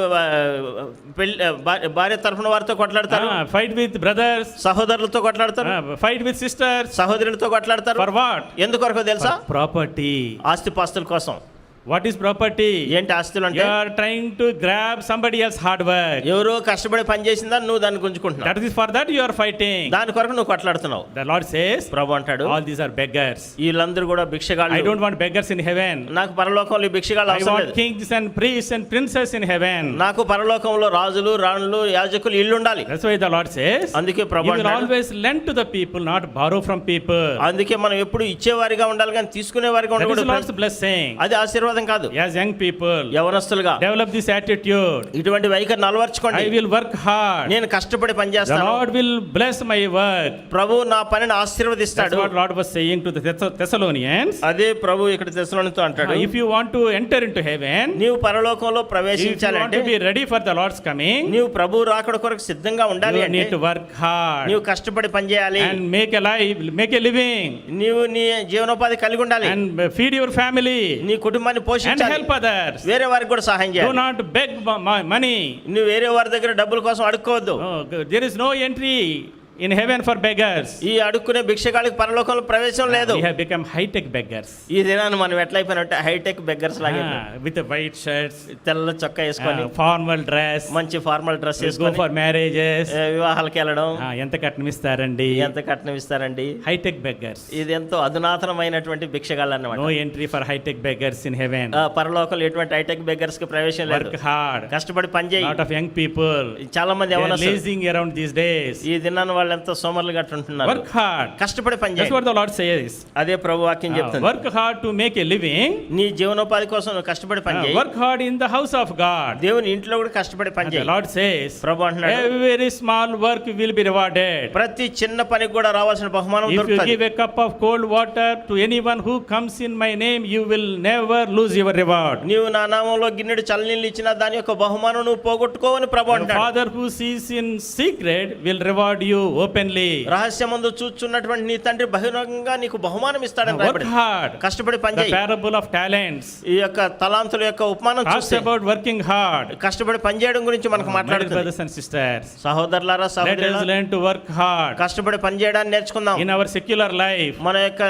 Speaker 2: భార్య తరఫున వారితో కొట్లాడతారు.
Speaker 1: Fight with brothers.
Speaker 2: సహోదరులతో కొట్లాడతారు.
Speaker 1: Fight with sisters.
Speaker 2: సహోదరులతో కొట్లాడతారు.
Speaker 1: For what?
Speaker 2: ఎందుకొరకు తెలుసా?
Speaker 1: Property.
Speaker 2: ఆస్తిపాస్తుల కోసం.
Speaker 1: What is property?
Speaker 2: ఏంటి ఆస్తులు
Speaker 1: You
Speaker 2: అంటే
Speaker 1: are trying to grab somebody else's hard work.
Speaker 2: ఎవరో కష్టపడి పని చేసిందా నువ్వు దాన్ని గుంజుకుంటున్నావు,
Speaker 1: That is for that you are fighting.
Speaker 2: దాని కొరకు నువ్వు కొట్లాడుతున్నావు.
Speaker 1: The Lord says,
Speaker 2: ప్రభు అంటాడు
Speaker 1: all these are beggars.
Speaker 2: వీళ్ళందరూ కూడా
Speaker 1: I
Speaker 2: భిక్షగాళ్ళు.
Speaker 1: don't want beggars in heaven.
Speaker 2: నాకు పరలోకంలో ఈ భిక్షగాళ్ళు
Speaker 1: I
Speaker 2: అవసరం
Speaker 1: want
Speaker 2: లేదు.
Speaker 1: kings and priests and princes in heaven.
Speaker 2: నాకు పరలోకంలో రాజులు రాణులు యాజకులు ఇల్లు ఉండాలి.
Speaker 1: That's why the Lord says,
Speaker 2: అందుకే
Speaker 1: you
Speaker 2: ప్రభు
Speaker 1: will
Speaker 2: అంటాడు,
Speaker 1: always lend to the people, not borrow from people.
Speaker 2: అందుకే మనం ఎప్పుడు ఇచ్చేవారిగా ఉండాలి కానీ తీసుకునేవారిగా
Speaker 1: That is the
Speaker 2: ఉండకూడదు.
Speaker 1: Lord's blessing.
Speaker 2: అది ఆశీర్వాదం కాదు.
Speaker 1: As young people,
Speaker 2: యవనస్తులుగా
Speaker 1: develop this attitude.
Speaker 2: ఇటువంటి వైఖరిని అలవర్చుకోండి.
Speaker 1: I will work hard.
Speaker 2: నేను కష్టపడి పని
Speaker 1: The
Speaker 2: చేస్తాను,
Speaker 1: Lord will bless my work.
Speaker 2: ప్రభు నా పనిని
Speaker 1: That's
Speaker 2: ఆశీర్వదిస్తాడు.
Speaker 1: what Lord was saying to the Thessalonians.
Speaker 2: అదే ప్రభు ఇక్కడ తెస్సలోనితో అంటాడు,
Speaker 1: If you want to enter into heaven,
Speaker 2: నీవు పరలోకంలో
Speaker 1: if you want
Speaker 2: ప్రవేశించాలంటే
Speaker 1: to be ready for the Lord's coming,
Speaker 2: నీవు ప్రభు రాకడ కొరకు సిద్ధంగా ఉండాలి
Speaker 1: you
Speaker 2: అంటే
Speaker 1: need to work hard
Speaker 2: నీవు కష్టపడి పని చేయాలి,
Speaker 1: and make a life, make a living,
Speaker 2: నీవు నీ జీవనోపాధి కలిగి ఉండాలి,
Speaker 1: and feed your family
Speaker 2: నీ కుటుంబాన్ని
Speaker 1: and
Speaker 2: పోషించాలి,
Speaker 1: help others.
Speaker 2: వేరే వారికి కూడా సహాయం
Speaker 1: Do
Speaker 2: చేయాలి.
Speaker 1: not beg money.
Speaker 2: నువ్వు వేరే వారి దగ్గర డబ్బుల కోసం అడుక్కోవద్దు.
Speaker 1: No, there is no entry in heaven for beggars.
Speaker 2: ఈ అడుక్కునే భిక్షగాళ్ళకి పరలోకంలో ప్రవేశం లేదు.
Speaker 1: We have become high-tech beggars.
Speaker 2: ఈ దినాన్ని మనం ఎట్లా అయిపోయినట్టే హైటెక్ బెగ్గర్స్ లాగే
Speaker 1: With the white shirts,
Speaker 2: తెల్ల చొక్కా వేసుకొని
Speaker 1: formal dress,
Speaker 2: మంచి ఫార్మల్ డ్రెస్
Speaker 1: go
Speaker 2: వేసుకొని
Speaker 1: for marriages.
Speaker 2: వివాహాలకు వెళ్ళడం.
Speaker 1: ఎంత కట్నం ఇస్తారండి?
Speaker 2: ఎంత కట్నం ఇస్తారండి?
Speaker 1: High tech beggars.
Speaker 2: ఇది ఎంతో అధునాతనమైనటువంటి భిక్షగాళ్ళు అన్నమాట.
Speaker 1: No entry for high-tech beggars in heaven.
Speaker 2: పరలోకంలో ఎటువంటి హైటెక్ బెగ్గర్స్ కి ప్రవేశం లేదు.
Speaker 1: Work hard.
Speaker 2: కష్టపడి పని చేయి.
Speaker 1: Lot of young people,
Speaker 2: చాలా మంది
Speaker 1: they are
Speaker 2: ఎవరు
Speaker 1: lazing around these days.
Speaker 2: ఈ దినాన్ని వాళ్ళు ఎంతో సోమరులుగా ఉంటున్నారు.
Speaker 1: Work hard.
Speaker 2: కష్టపడి పని
Speaker 1: That's
Speaker 2: చేయి.
Speaker 1: what the Lord says.
Speaker 2: అదే ప్రభు వాక్యం చెప్తుంది.
Speaker 1: Work hard to make a living.
Speaker 2: నీ జీవనోపాధి కోసం నువ్వు కష్టపడి పని చేయి.
Speaker 1: Work hard in the house of God.
Speaker 2: దేవుని ఇంట్లో కూడా కష్టపడి పని
Speaker 1: And the
Speaker 2: చేయి.
Speaker 1: Lord says,
Speaker 2: ప్రభు అంటున్నాడు,
Speaker 1: every small work will be rewarded.
Speaker 2: ప్రతి చిన్న పనికి కూడా రావాల్సిన బహుమానం
Speaker 1: If you
Speaker 2: దొరుకుతుంది.
Speaker 1: give a cup of cold water to anyone who comes in my name, you will never lose your reward.
Speaker 2: నీవు నా నామంలో గిన్నెడు చల్లనీళ్ళు ఇచ్చినా దాని యొక్క బహుమానం నువ్వు పోగొట్టుకోవని ప్రభు
Speaker 1: Your
Speaker 2: అంటాడు.
Speaker 1: Father who sees in secret will reward you openly.
Speaker 2: రహస్యమందు చూచున్నటువంటి నీ తండ్రి బహిరంగంగా నీకు బహుమానం ఇస్తాడని
Speaker 1: Work
Speaker 2: రాయబడింది.
Speaker 1: hard.
Speaker 2: కష్టపడి పని
Speaker 1: The
Speaker 2: చేయి.
Speaker 1: parable of talents
Speaker 2: ఈ యొక్క తలాంతుల యొక్క ఉపమానం
Speaker 1: talks
Speaker 2: చూస్తే
Speaker 1: about working hard.
Speaker 2: కష్టపడి పని చేయడం గురించి మనకు
Speaker 1: My dear
Speaker 2: మాట్లాడుతుంది.
Speaker 1: brothers and sisters,
Speaker 2: సహోదరులారా
Speaker 1: let us
Speaker 2: సహోదరులారా,
Speaker 1: learn to work hard
Speaker 2: కష్టపడి పని చేయడాన్ని నేర్చుకుందాం.
Speaker 1: in our secular life
Speaker 2: మన యొక్క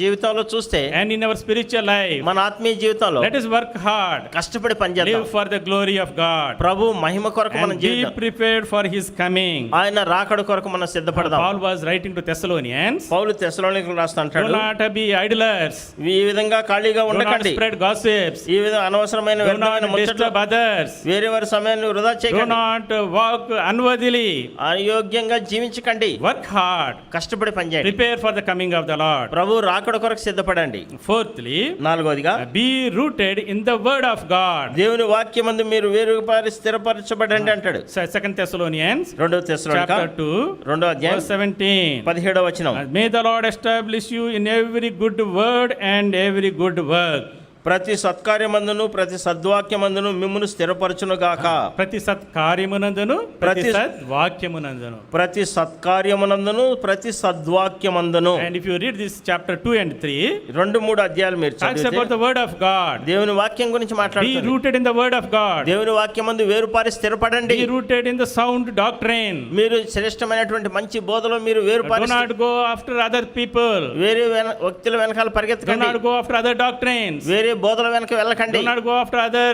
Speaker 2: జీవితంలో చూస్తే
Speaker 1: and in our spiritual life.
Speaker 2: మన ఆత్మీయ జీవితంలో
Speaker 1: Let us work hard.
Speaker 2: కష్టపడి పని చేద్దాం.
Speaker 1: Live for the glory of God
Speaker 2: ప్రభు మహిమ కొరకు మనం
Speaker 1: and be
Speaker 2: జీవితం,
Speaker 1: prepared for his coming.
Speaker 2: ఆయన రాకడ కొరకు మనం సిద్ధపడదాం.
Speaker 1: Paul was writing to Thessalonians,
Speaker 2: పౌలు తెస్సలోనికీయులకు రాస్తా
Speaker 1: do
Speaker 2: అంటాడు,
Speaker 1: not be idlers,
Speaker 2: ఈ విధంగా ఖాళీగా
Speaker 1: do not
Speaker 2: ఉండకండి,
Speaker 1: spread gossips,
Speaker 2: ఈ విధంగా అనవసరమైన
Speaker 1: do
Speaker 2: వ్యర్థమైన
Speaker 1: not
Speaker 2: ముచ్చట్లు,
Speaker 1: disturb others,
Speaker 2: వేరే వారి సమయాన్ని వృధా
Speaker 1: do
Speaker 2: చేయకండి,
Speaker 1: not walk unworthily.
Speaker 2: అయోగ్యంగా జీవించకండి,
Speaker 1: Work hard,
Speaker 2: కష్టపడి పనిచేయండి,
Speaker 1: prepare for the coming of the Lord.
Speaker 2: ప్రభు రాకడ కొరకు సిద్ధపడండి.
Speaker 1: Fourthly,
Speaker 2: నాలుగోదిగా
Speaker 1: be rooted in the word of God.
Speaker 2: దేవుని వాక్యమందు మీరు వేరుపారి స్థిరపరచబడండి అంటాడు.
Speaker 1: 2 Thessalonians
Speaker 2: రెండవ తెస్సలోనిక
Speaker 1: chapter 2
Speaker 2: రెండవ అధ్యాయం
Speaker 1: verse 17.
Speaker 2: 17వ వచనం,
Speaker 1: May the Lord establish you in every good word and every good work.
Speaker 2: ప్రతి సత్కార్యమందును ప్రతి సద్వాక్యమందును మిమ్మును స్థిరపరచును గాక.
Speaker 1: ప్రతి సత్కార్యమునందును ప్రతి సద్వాక్యమునందును.
Speaker 2: ప్రతి సత్కార్యమునందును ప్రతి సద్వాక్యమందును.
Speaker 1: And if you read this chapter 2 and 3,
Speaker 2: 2-3 అధ్యాయాలు మీరు
Speaker 1: talks
Speaker 2: చదివితే
Speaker 1: about the word of God.
Speaker 2: దేవుని వాక్యం గురించి
Speaker 1: Be
Speaker 2: మాట్లాడుతుంది.
Speaker 1: rooted in the word of God.
Speaker 2: దేవుని వాక్యమందు వేరుపారి స్థిరపడండి.
Speaker 1: Be rooted in the sound doctrine.
Speaker 2: మీరు శ్రేష్టమైనటువంటి మంచి బోధలో మీరు
Speaker 1: Do
Speaker 2: వేరుపారి
Speaker 1: not go after other people.
Speaker 2: వేరే వ్యక్తుల వెనకాల
Speaker 1: Do
Speaker 2: పరిగెత్తకండి.
Speaker 1: not go after other doctrines.
Speaker 2: వేరే బోధల వెనక వెళ్ళకండి.
Speaker 1: Do not go after other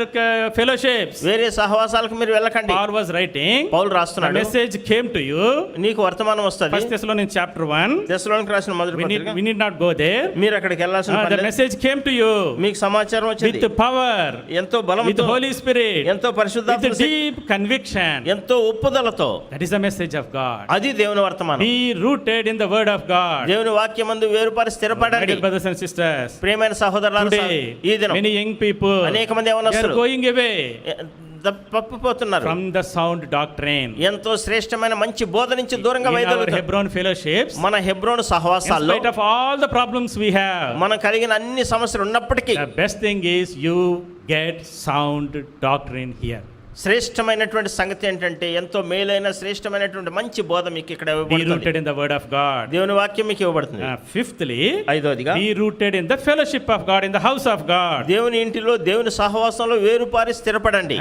Speaker 1: fellowships.
Speaker 2: వేరే సహవాసాలకు మీరు వెళ్ళకండి.
Speaker 1: Paul was writing,
Speaker 2: Paul
Speaker 1: the
Speaker 2: రాస్తున్నాడు,
Speaker 1: message came to you.
Speaker 2: నీకు వర్తమానం వస్తది.
Speaker 1: 1 Thessalonians chapter 1.
Speaker 2: తెస్సలోనికీయులకు రాసిన మొదటి పత్రిక,
Speaker 1: We need not go there.
Speaker 2: మీరు అక్కడికి వెళ్ళాల్సిన పని
Speaker 1: The
Speaker 2: లేదు.
Speaker 1: message came to you
Speaker 2: మీకు సమాచారం వచ్చింది
Speaker 1: with power,
Speaker 2: ఎంతో
Speaker 1: with
Speaker 2: బలంతో,
Speaker 1: Holy Spirit,
Speaker 2: ఎంతో
Speaker 1: with
Speaker 2: పరిశుద్ధాత్మ శక్తి,
Speaker 1: deep conviction.
Speaker 2: ఎంతో ఒప్పుదలతో.
Speaker 1: That is the message of God.
Speaker 2: అది దేవుని వర్తమానం.
Speaker 1: Be rooted in the word of God.
Speaker 2: దేవుని వాక్యమందు వేరుపారి
Speaker 1: My
Speaker 2: స్థిరపడండి.
Speaker 1: dear brothers and sisters,
Speaker 2: ప్రియమైన సహోదరులారా,
Speaker 1: today
Speaker 2: ఈ దినం
Speaker 1: many young people,
Speaker 2: అనేక మంది
Speaker 1: they are
Speaker 2: యవనస్తులు
Speaker 1: going away
Speaker 2: తప్పిపోతున్నారు
Speaker 1: from the sound doctrine.
Speaker 2: ఎంతో శ్రేష్టమైన మంచి బోధ నుంచి దూరంగా
Speaker 1: In our
Speaker 2: వైదొలుగుతారు.
Speaker 1: Hebron fellowships,
Speaker 2: మన హెబ్రోను
Speaker 1: in
Speaker 2: సహవాసాల్లో
Speaker 1: spite of all the problems we have,
Speaker 2: మనం కలిగిన అన్ని సమస్యలు ఉన్నప్పటికీ
Speaker 1: the best thing is you get sound doctrine here.
Speaker 2: శ్రేష్టమైనటువంటి సంగతి ఏంటంటే ఎంతో మేలైన శ్రేష్టమైనటువంటి మంచి బోధ మీకు ఇక్కడ
Speaker 1: Be
Speaker 2: ఇవ్వబడుతుంది.
Speaker 1: rooted in the word of God.
Speaker 2: దేవుని వాక్యం మీకు ఇవ్వబడుతుంది.
Speaker 1: Fifthly,
Speaker 2: ఐదోదిగా
Speaker 1: be rooted in the fellowship of God, in the house of God.
Speaker 2: దేవుని ఇంటిలో దేవుని సహవాసంలో వేరుపారి స్థిరపడండి.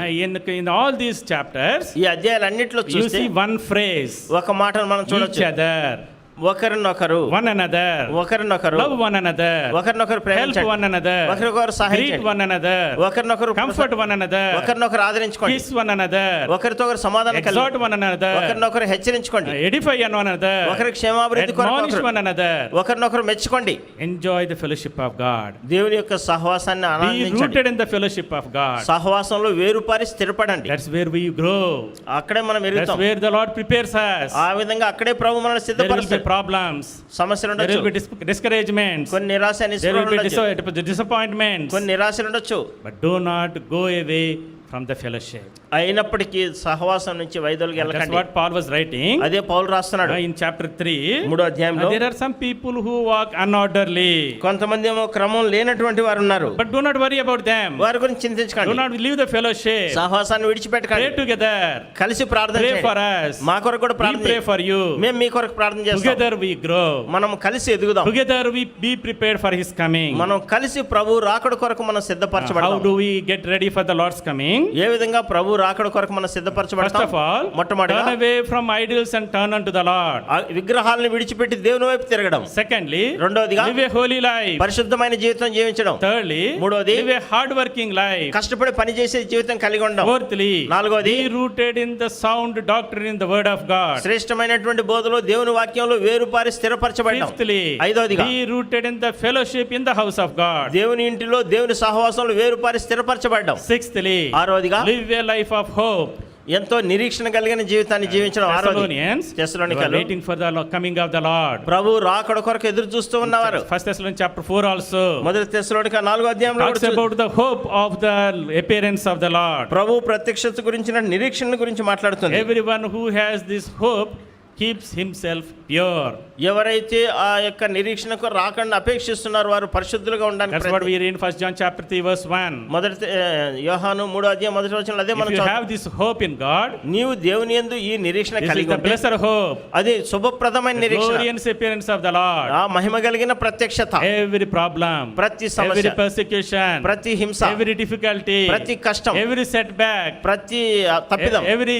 Speaker 1: In all these chapters,
Speaker 2: ఈ అధ్యాయాలన్నింటిలో
Speaker 1: you
Speaker 2: చూస్తే
Speaker 1: see one phrase,
Speaker 2: ఒక మాటను మనం
Speaker 1: each
Speaker 2: చూడొచ్చు.
Speaker 1: other.
Speaker 2: ఒకరినొకరు
Speaker 1: one another,
Speaker 2: ఒకరినొకరు
Speaker 1: love one another,
Speaker 2: ఒకరినొకరు
Speaker 1: help
Speaker 2: ప్రేమించండి,
Speaker 1: one another,
Speaker 2: ఒకరికొకరు సహాయం
Speaker 1: greet
Speaker 2: చేయండి,
Speaker 1: one another,
Speaker 2: ఒకరినొకరు
Speaker 1: comfort one another,
Speaker 2: ఒకరినొకరు ఆదరించుకోండి,
Speaker 1: kiss one another,
Speaker 2: ఒకరితో ఒకరు సమాధానం
Speaker 1: exhort
Speaker 2: కలిగి
Speaker 1: one another,
Speaker 2: ఒకరినొకరు హెచ్చరించుకోండి,
Speaker 1: edify one another,
Speaker 2: ఒకరి క్షేమాభివృద్ధి
Speaker 1: admonish
Speaker 2: కొరకు
Speaker 1: one another.
Speaker 2: ఒకరినొకరు మెచ్చుకోండి.
Speaker 1: Enjoy the fellowship of God.
Speaker 2: దేవుని యొక్క సహవాసాన్ని
Speaker 1: Be
Speaker 2: ఆనందించండి.
Speaker 1: rooted in the fellowship of God.
Speaker 2: సహవాసంలో వేరుపారి స్థిరపడండి.
Speaker 1: That's where we grow.
Speaker 2: అక్కడే మనం
Speaker 1: That's
Speaker 2: ఎదుగుతాం.
Speaker 1: where the Lord prepares us.
Speaker 2: ఆ విధంగా అక్కడే ప్రభు మనల్ని
Speaker 1: There will be
Speaker 2: సిద్ధపరుస్తాడు.
Speaker 1: problems.
Speaker 2: సమస్యలు
Speaker 1: There
Speaker 2: ఉండొచ్చు,
Speaker 1: will be discouragements.
Speaker 2: కొన్ని నిరాశ
Speaker 1: There will
Speaker 2: నిస్పృహలు
Speaker 1: be
Speaker 2: ఉండొచ్చు,
Speaker 1: disappointments.
Speaker 2: కొన్ని నిరాశలు ఉండొచ్చు.
Speaker 1: But do not go away from the fellowship.
Speaker 2: అయినప్పటికీ సహవాసం నుంచి వైదొలిగి
Speaker 1: That's
Speaker 2: వెళ్ళకండి.
Speaker 1: what Paul was writing
Speaker 2: అదే పౌలు రాస్తున్నాడు
Speaker 1: in chapter 3.
Speaker 2: 3వ అధ్యాయంలో.
Speaker 1: There are some people who walk unorderly.
Speaker 2: కొంతమంది ఏమో క్రమం లేనటువంటి వారు ఉన్నారు.
Speaker 1: But do not worry about them.
Speaker 2: వారి గురించి
Speaker 1: Do
Speaker 2: చింతించకండి.
Speaker 1: not leave the fellowship.
Speaker 2: సహవాసాన్ని
Speaker 1: Pray
Speaker 2: విడిచిపెట్టకండి.
Speaker 1: together.
Speaker 2: కలిసి ప్రార్థన
Speaker 1: Pray for
Speaker 2: చేయండి.
Speaker 1: us.
Speaker 2: మా కొరకు కూడా
Speaker 1: We
Speaker 2: ప్రార్థన
Speaker 1: pray
Speaker 2: చేయండి.
Speaker 1: for you.
Speaker 2: మేము మీ కొరకు ప్రార్థన చేస్తాం.
Speaker 1: Together we grow.
Speaker 2: మనం కలిసి ఎదుగుదాం.
Speaker 1: Together we be prepared for his coming.
Speaker 2: మనం కలిసి ప్రభు రాకడ కొరకు మనం
Speaker 1: How
Speaker 2: సిద్ధపరచబడతాం.
Speaker 1: do we get ready for the Lord's coming?
Speaker 2: ఏ విధంగా ప్రభు రాకడ కొరకు మనం
Speaker 1: First
Speaker 2: సిద్ధపరచబడతాం?
Speaker 1: of all,
Speaker 2: మొట్టమొదటిగా
Speaker 1: turn away from idols and turn unto the Lord.
Speaker 2: ఆ విగ్రహాలను విడిచిపెట్టి దేవుని వైపు తిరగడం.
Speaker 1: Secondly,
Speaker 2: రెండవదిగా
Speaker 1: live a holy life.
Speaker 2: పరిశుద్ధమైన జీవితం జీవించడం.
Speaker 1: Thirdly,
Speaker 2: మూడవది
Speaker 1: live a hard-working life.
Speaker 2: కష్టపడి పని చేసే జీవితం కలిగి ఉండడం.
Speaker 1: Fourthly,
Speaker 2: నాలుగవది
Speaker 1: be rooted in the sound doctrine in the word of God.
Speaker 2: శ్రేష్టమైనటువంటి బోధలో దేవుని వాక్యంలో వేరుపారి స్థిరపరచబడడం.
Speaker 1: Fifthly,
Speaker 2: ఐదవదిగా
Speaker 1: be rooted in the fellowship in the house of God.
Speaker 2: దేవుని ఇంటిలో దేవుని సహవాసంలో వేరుపారి స్థిరపరచబడడం.
Speaker 1: Sixthly,
Speaker 2: ఆరవదిగా
Speaker 1: live a life of hope.
Speaker 2: ఎంతో నిరీక్షణ కలిగిన జీవితాన్ని జీవించడం.
Speaker 1: Thessalonians, you are
Speaker 2: తెస్సలోనికలు
Speaker 1: waiting for the coming of the Lord.
Speaker 2: ప్రభు రాకడ కొరకు ఎదురు చూస్తూ ఉన్నవారు.
Speaker 1: First Thessalonians chapter 4 also
Speaker 2: మొదటి తెస్సలోనిక 4వ అధ్యాయంలో
Speaker 1: talks about the hope of the appearance of the Lord.
Speaker 2: ప్రభు ప్రత్యక్షత గురించిన నిరీక్షణ గురించి మాట్లాడుతుంది.
Speaker 1: Everyone who has this hope keeps himself pure.
Speaker 2: ఎవరైతే ఆ యొక్క నిరీక్షణకు రాకుండా అపేక్షిస్తున్నారు వారు పరిశుద్ధులుగా ఉండడానికి
Speaker 1: That's what we read in 1 John chapter 3 verse 1.
Speaker 2: మొదటి యోహాను 3వ అధ్యాయం మొదటి వచనంలో అదే
Speaker 1: If
Speaker 2: మనం
Speaker 1: you
Speaker 2: చదువుతాం.
Speaker 1: have this hope in God,
Speaker 2: నీవు దేవుని యందు ఈ నిరీక్షణ
Speaker 1: this is
Speaker 2: కలిగి
Speaker 1: the
Speaker 2: ఉంటే
Speaker 1: blessed hope,
Speaker 2: అది శుభప్రదమైన
Speaker 1: the
Speaker 2: నిరీక్షణ,
Speaker 1: glorious appearance of the Lord.
Speaker 2: ఆ మహిమ కలిగిన ప్రత్యక్షత.
Speaker 1: Every problem,
Speaker 2: ప్రతి
Speaker 1: every
Speaker 2: సమస్య,
Speaker 1: persecution,
Speaker 2: ప్రతి హింస,
Speaker 1: every difficulty,
Speaker 2: ప్రతి కష్టం,
Speaker 1: every setback,
Speaker 2: ప్రతి తప్పిదం,
Speaker 1: every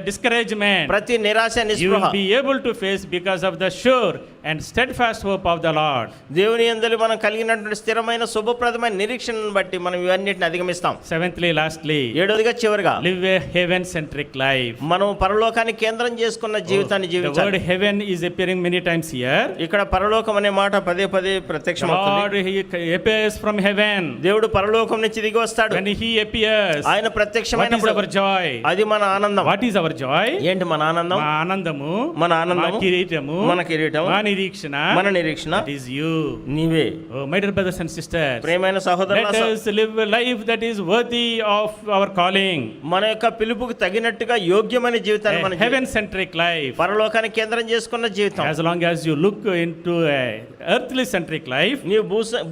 Speaker 1: discouragement,
Speaker 2: ప్రతి నిరాశ
Speaker 1: you
Speaker 2: నిస్పృహ
Speaker 1: will be able to face because of the sure and steadfast hope of the Lord.
Speaker 2: దేవుని యందు మనం కలిగినటువంటి స్థిరమైన శుభప్రదమైన నిరీక్షణను బట్టి మనం ఇవన్నిటిని అధిగమిస్తాం.
Speaker 1: Seventhly, lastly,
Speaker 2: ఏడవదిగా చివరిగా
Speaker 1: live a heaven-centric life.
Speaker 2: మనం పరలోకాన్ని కేంద్రం చేసుకున్న జీవితాన్ని
Speaker 1: The
Speaker 2: జీవించాలి.
Speaker 1: word heaven is appearing many times here.
Speaker 2: ఇక్కడ పరలోకం అనే మాట పదే పదే
Speaker 1: The
Speaker 2: ప్రత్యక్షమవుతుంది.
Speaker 1: Lord, he appears from heaven.
Speaker 2: దేవుడు పరలోకం నుంచి దిగి వస్తాడు.
Speaker 1: When he appears,
Speaker 2: ఆయన
Speaker 1: what is
Speaker 2: ప్రత్యక్షమైనప్పుడు
Speaker 1: our joy?
Speaker 2: అది మన ఆనందం.
Speaker 1: What is our joy?
Speaker 2: ఏంటి మన ఆనందం?
Speaker 1: మా ఆనందము,
Speaker 2: మన ఆనందము,
Speaker 1: మా కిరీటము,
Speaker 2: మన కిరీటం,
Speaker 1: మా నిరీక్షణ,
Speaker 2: మన నిరీక్షణ
Speaker 1: that is you.
Speaker 2: నీవే.
Speaker 1: Oh, my dear brothers and sisters,
Speaker 2: ప్రియమైన
Speaker 1: let
Speaker 2: సహోదరులారా,
Speaker 1: us live a life that is worthy of our calling.
Speaker 2: మన యొక్క పిలుపుకు తగినట్టుగా యోగ్యమైన జీవితాన్ని
Speaker 1: A
Speaker 2: మనం
Speaker 1: heaven-centric life.
Speaker 2: పరలోకాన్ని కేంద్రం చేసుకున్న జీవితం.
Speaker 1: As long as you look into a earthly-centric life,
Speaker 2: నీవు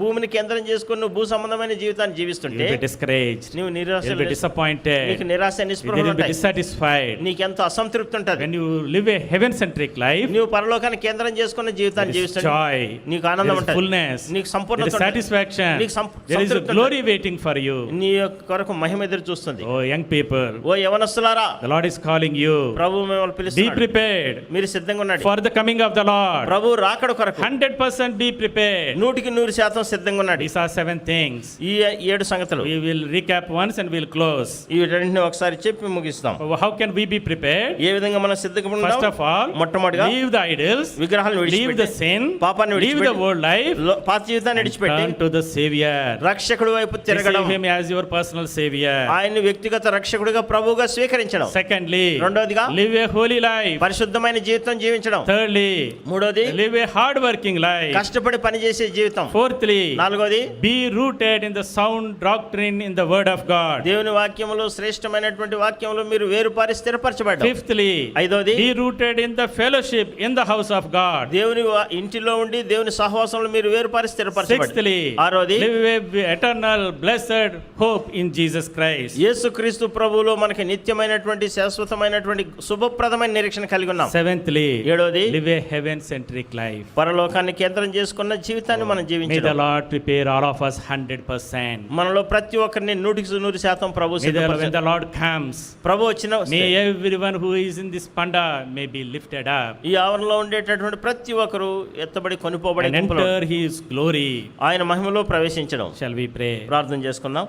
Speaker 2: భూమిని కేంద్రం చేసుకుని నువ్వు భూ సంబంధమైన జీవితాన్ని
Speaker 1: you
Speaker 2: జీవిస్తుంటే
Speaker 1: will be discouraged,
Speaker 2: నీవు నిరాశ
Speaker 1: you will be disappointed,
Speaker 2: నీకు నిరాశ
Speaker 1: you
Speaker 2: నిస్పృహలు
Speaker 1: will be
Speaker 2: ఉంటాయి.
Speaker 1: dissatisfied.
Speaker 2: నీకెంతో అసంతృప్తి ఉంటుంది.
Speaker 1: When you live a heaven-centric life,
Speaker 2: నీవు పరలోకాన్ని కేంద్రం చేసుకున్న
Speaker 1: there
Speaker 2: జీవితాన్ని
Speaker 1: is
Speaker 2: జీవిస్తుంటే
Speaker 1: joy,
Speaker 2: నీకు
Speaker 1: there
Speaker 2: ఆనందం
Speaker 1: is
Speaker 2: ఉంటుంది.
Speaker 1: fullness,
Speaker 2: నీకు
Speaker 1: there
Speaker 2: సంపూర్ణత
Speaker 1: is
Speaker 2: ఉంటుంది.
Speaker 1: satisfaction,
Speaker 2: నీకు
Speaker 1: there is a
Speaker 2: సంతృప్తి
Speaker 1: glory waiting for you.
Speaker 2: నీ యొక్క కొరకు మహిమ ఎదురు చూస్తుంది.
Speaker 1: Oh, young people,
Speaker 2: oh యవనస్తులారా,
Speaker 1: the Lord is calling you.
Speaker 2: ప్రభు మిమ్మల్ని
Speaker 1: Be
Speaker 2: పిలుస్తున్నాడు.
Speaker 1: prepared
Speaker 2: మీరు సిద్ధంగా ఉండండి.
Speaker 1: for the coming of the Lord.
Speaker 2: ప్రభు రాకడ కొరకు
Speaker 1: 100% be prepared.
Speaker 2: 100% సిద్ధంగా ఉండండి.
Speaker 1: These are 7 things.
Speaker 2: ఈ 7 సంగతులు
Speaker 1: We will recap once and we'll close.
Speaker 2: ఈ రెండింటిని ఒకసారి చెప్పి ముగిస్తాం.
Speaker 1: How can we be prepared?
Speaker 2: ఏ విధంగా మనం సిద్ధంగా
Speaker 1: First
Speaker 2: ఉండాలి?
Speaker 1: of all,
Speaker 2: మొట్టమొదటిగా
Speaker 1: leave the idols,
Speaker 2: విగ్రహాలను
Speaker 1: leave the
Speaker 2: విడిచిపెట్టి,
Speaker 1: sin,
Speaker 2: పాపాన్ని
Speaker 1: leave the
Speaker 2: విడిచిపెట్టి,
Speaker 1: old life,
Speaker 2: పాత జీవితాన్ని విడిచిపెట్టి
Speaker 1: turn to the Savior.
Speaker 2: రక్షకుడి వైపు
Speaker 1: Receive
Speaker 2: తిరగడం,
Speaker 1: him as your personal Savior.
Speaker 2: ఆయన్ని వ్యక్తిగత రక్షకుడిగా ప్రభువుగా స్వీకరించడం.
Speaker 1: Secondly,
Speaker 2: రెండవదిగా
Speaker 1: live a holy life.
Speaker 2: పరిశుద్ధమైన జీవితం జీవించడం.
Speaker 1: Thirdly,
Speaker 2: మూడోది
Speaker 1: live a hard-working life.
Speaker 2: కష్టపడి పనిచేసే జీవితం.
Speaker 1: Fourthly,
Speaker 2: నాలుగోది
Speaker 1: be rooted in the sound doctrine in the Word of God.
Speaker 2: దేవుని వాక్యములో శ్రేష్టమైనటువంటి వాక్యములో మీరు వేరుపారి స్థిరపరచబడ్డారు.
Speaker 1: Fifthly,
Speaker 2: ఐదోది
Speaker 1: be rooted in the fellowship in the house of God.
Speaker 2: దేవుని ఇంటిలో ఉండి దేవుని సహవాసంలో మీరు వేరుపారి స్థిరపరచబడ్డారు.
Speaker 1: Sixthly,
Speaker 2: ఆరోది
Speaker 1: live a eternal blessed hope in Jesus Christ.
Speaker 2: యేసుక్రీస్తు ప్రభువులో మనకి నిత్యమైనటువంటి శాశ్వతమైనటువంటి శుభప్రదమైన నిరీక్షణ కలిగి ఉన్నాం.
Speaker 1: Seventhly,
Speaker 2: ఏడోది
Speaker 1: live a heaven-centric life.
Speaker 2: పరలోకాన్ని కేంద్రం చేసుకున్న జీవితాన్ని మనం
Speaker 1: May the
Speaker 2: జీవించాలి.
Speaker 1: Lord prepare all of us 100%.
Speaker 2: మనలో ప్రతి ఒక్కరిని 100% ప్రభు
Speaker 1: When
Speaker 2: సిద్ధపరచాలి.
Speaker 1: the Lord comes,
Speaker 2: ప్రభు వచ్చిన
Speaker 1: may everyone who is in this panda may be lifted lifted up
Speaker 2: ఈ ఆవరణలో ఉండేటటువంటి ప్రతి ఒక్కరు ఎత్తబడి కొనిపోబడే
Speaker 1: and
Speaker 2: గుంపులో
Speaker 1: enter his glory.
Speaker 2: ఆయన మహిమలో ప్రవేశించడం.
Speaker 1: Shall we pray?
Speaker 2: ప్రార్థన చేసుకుందాం.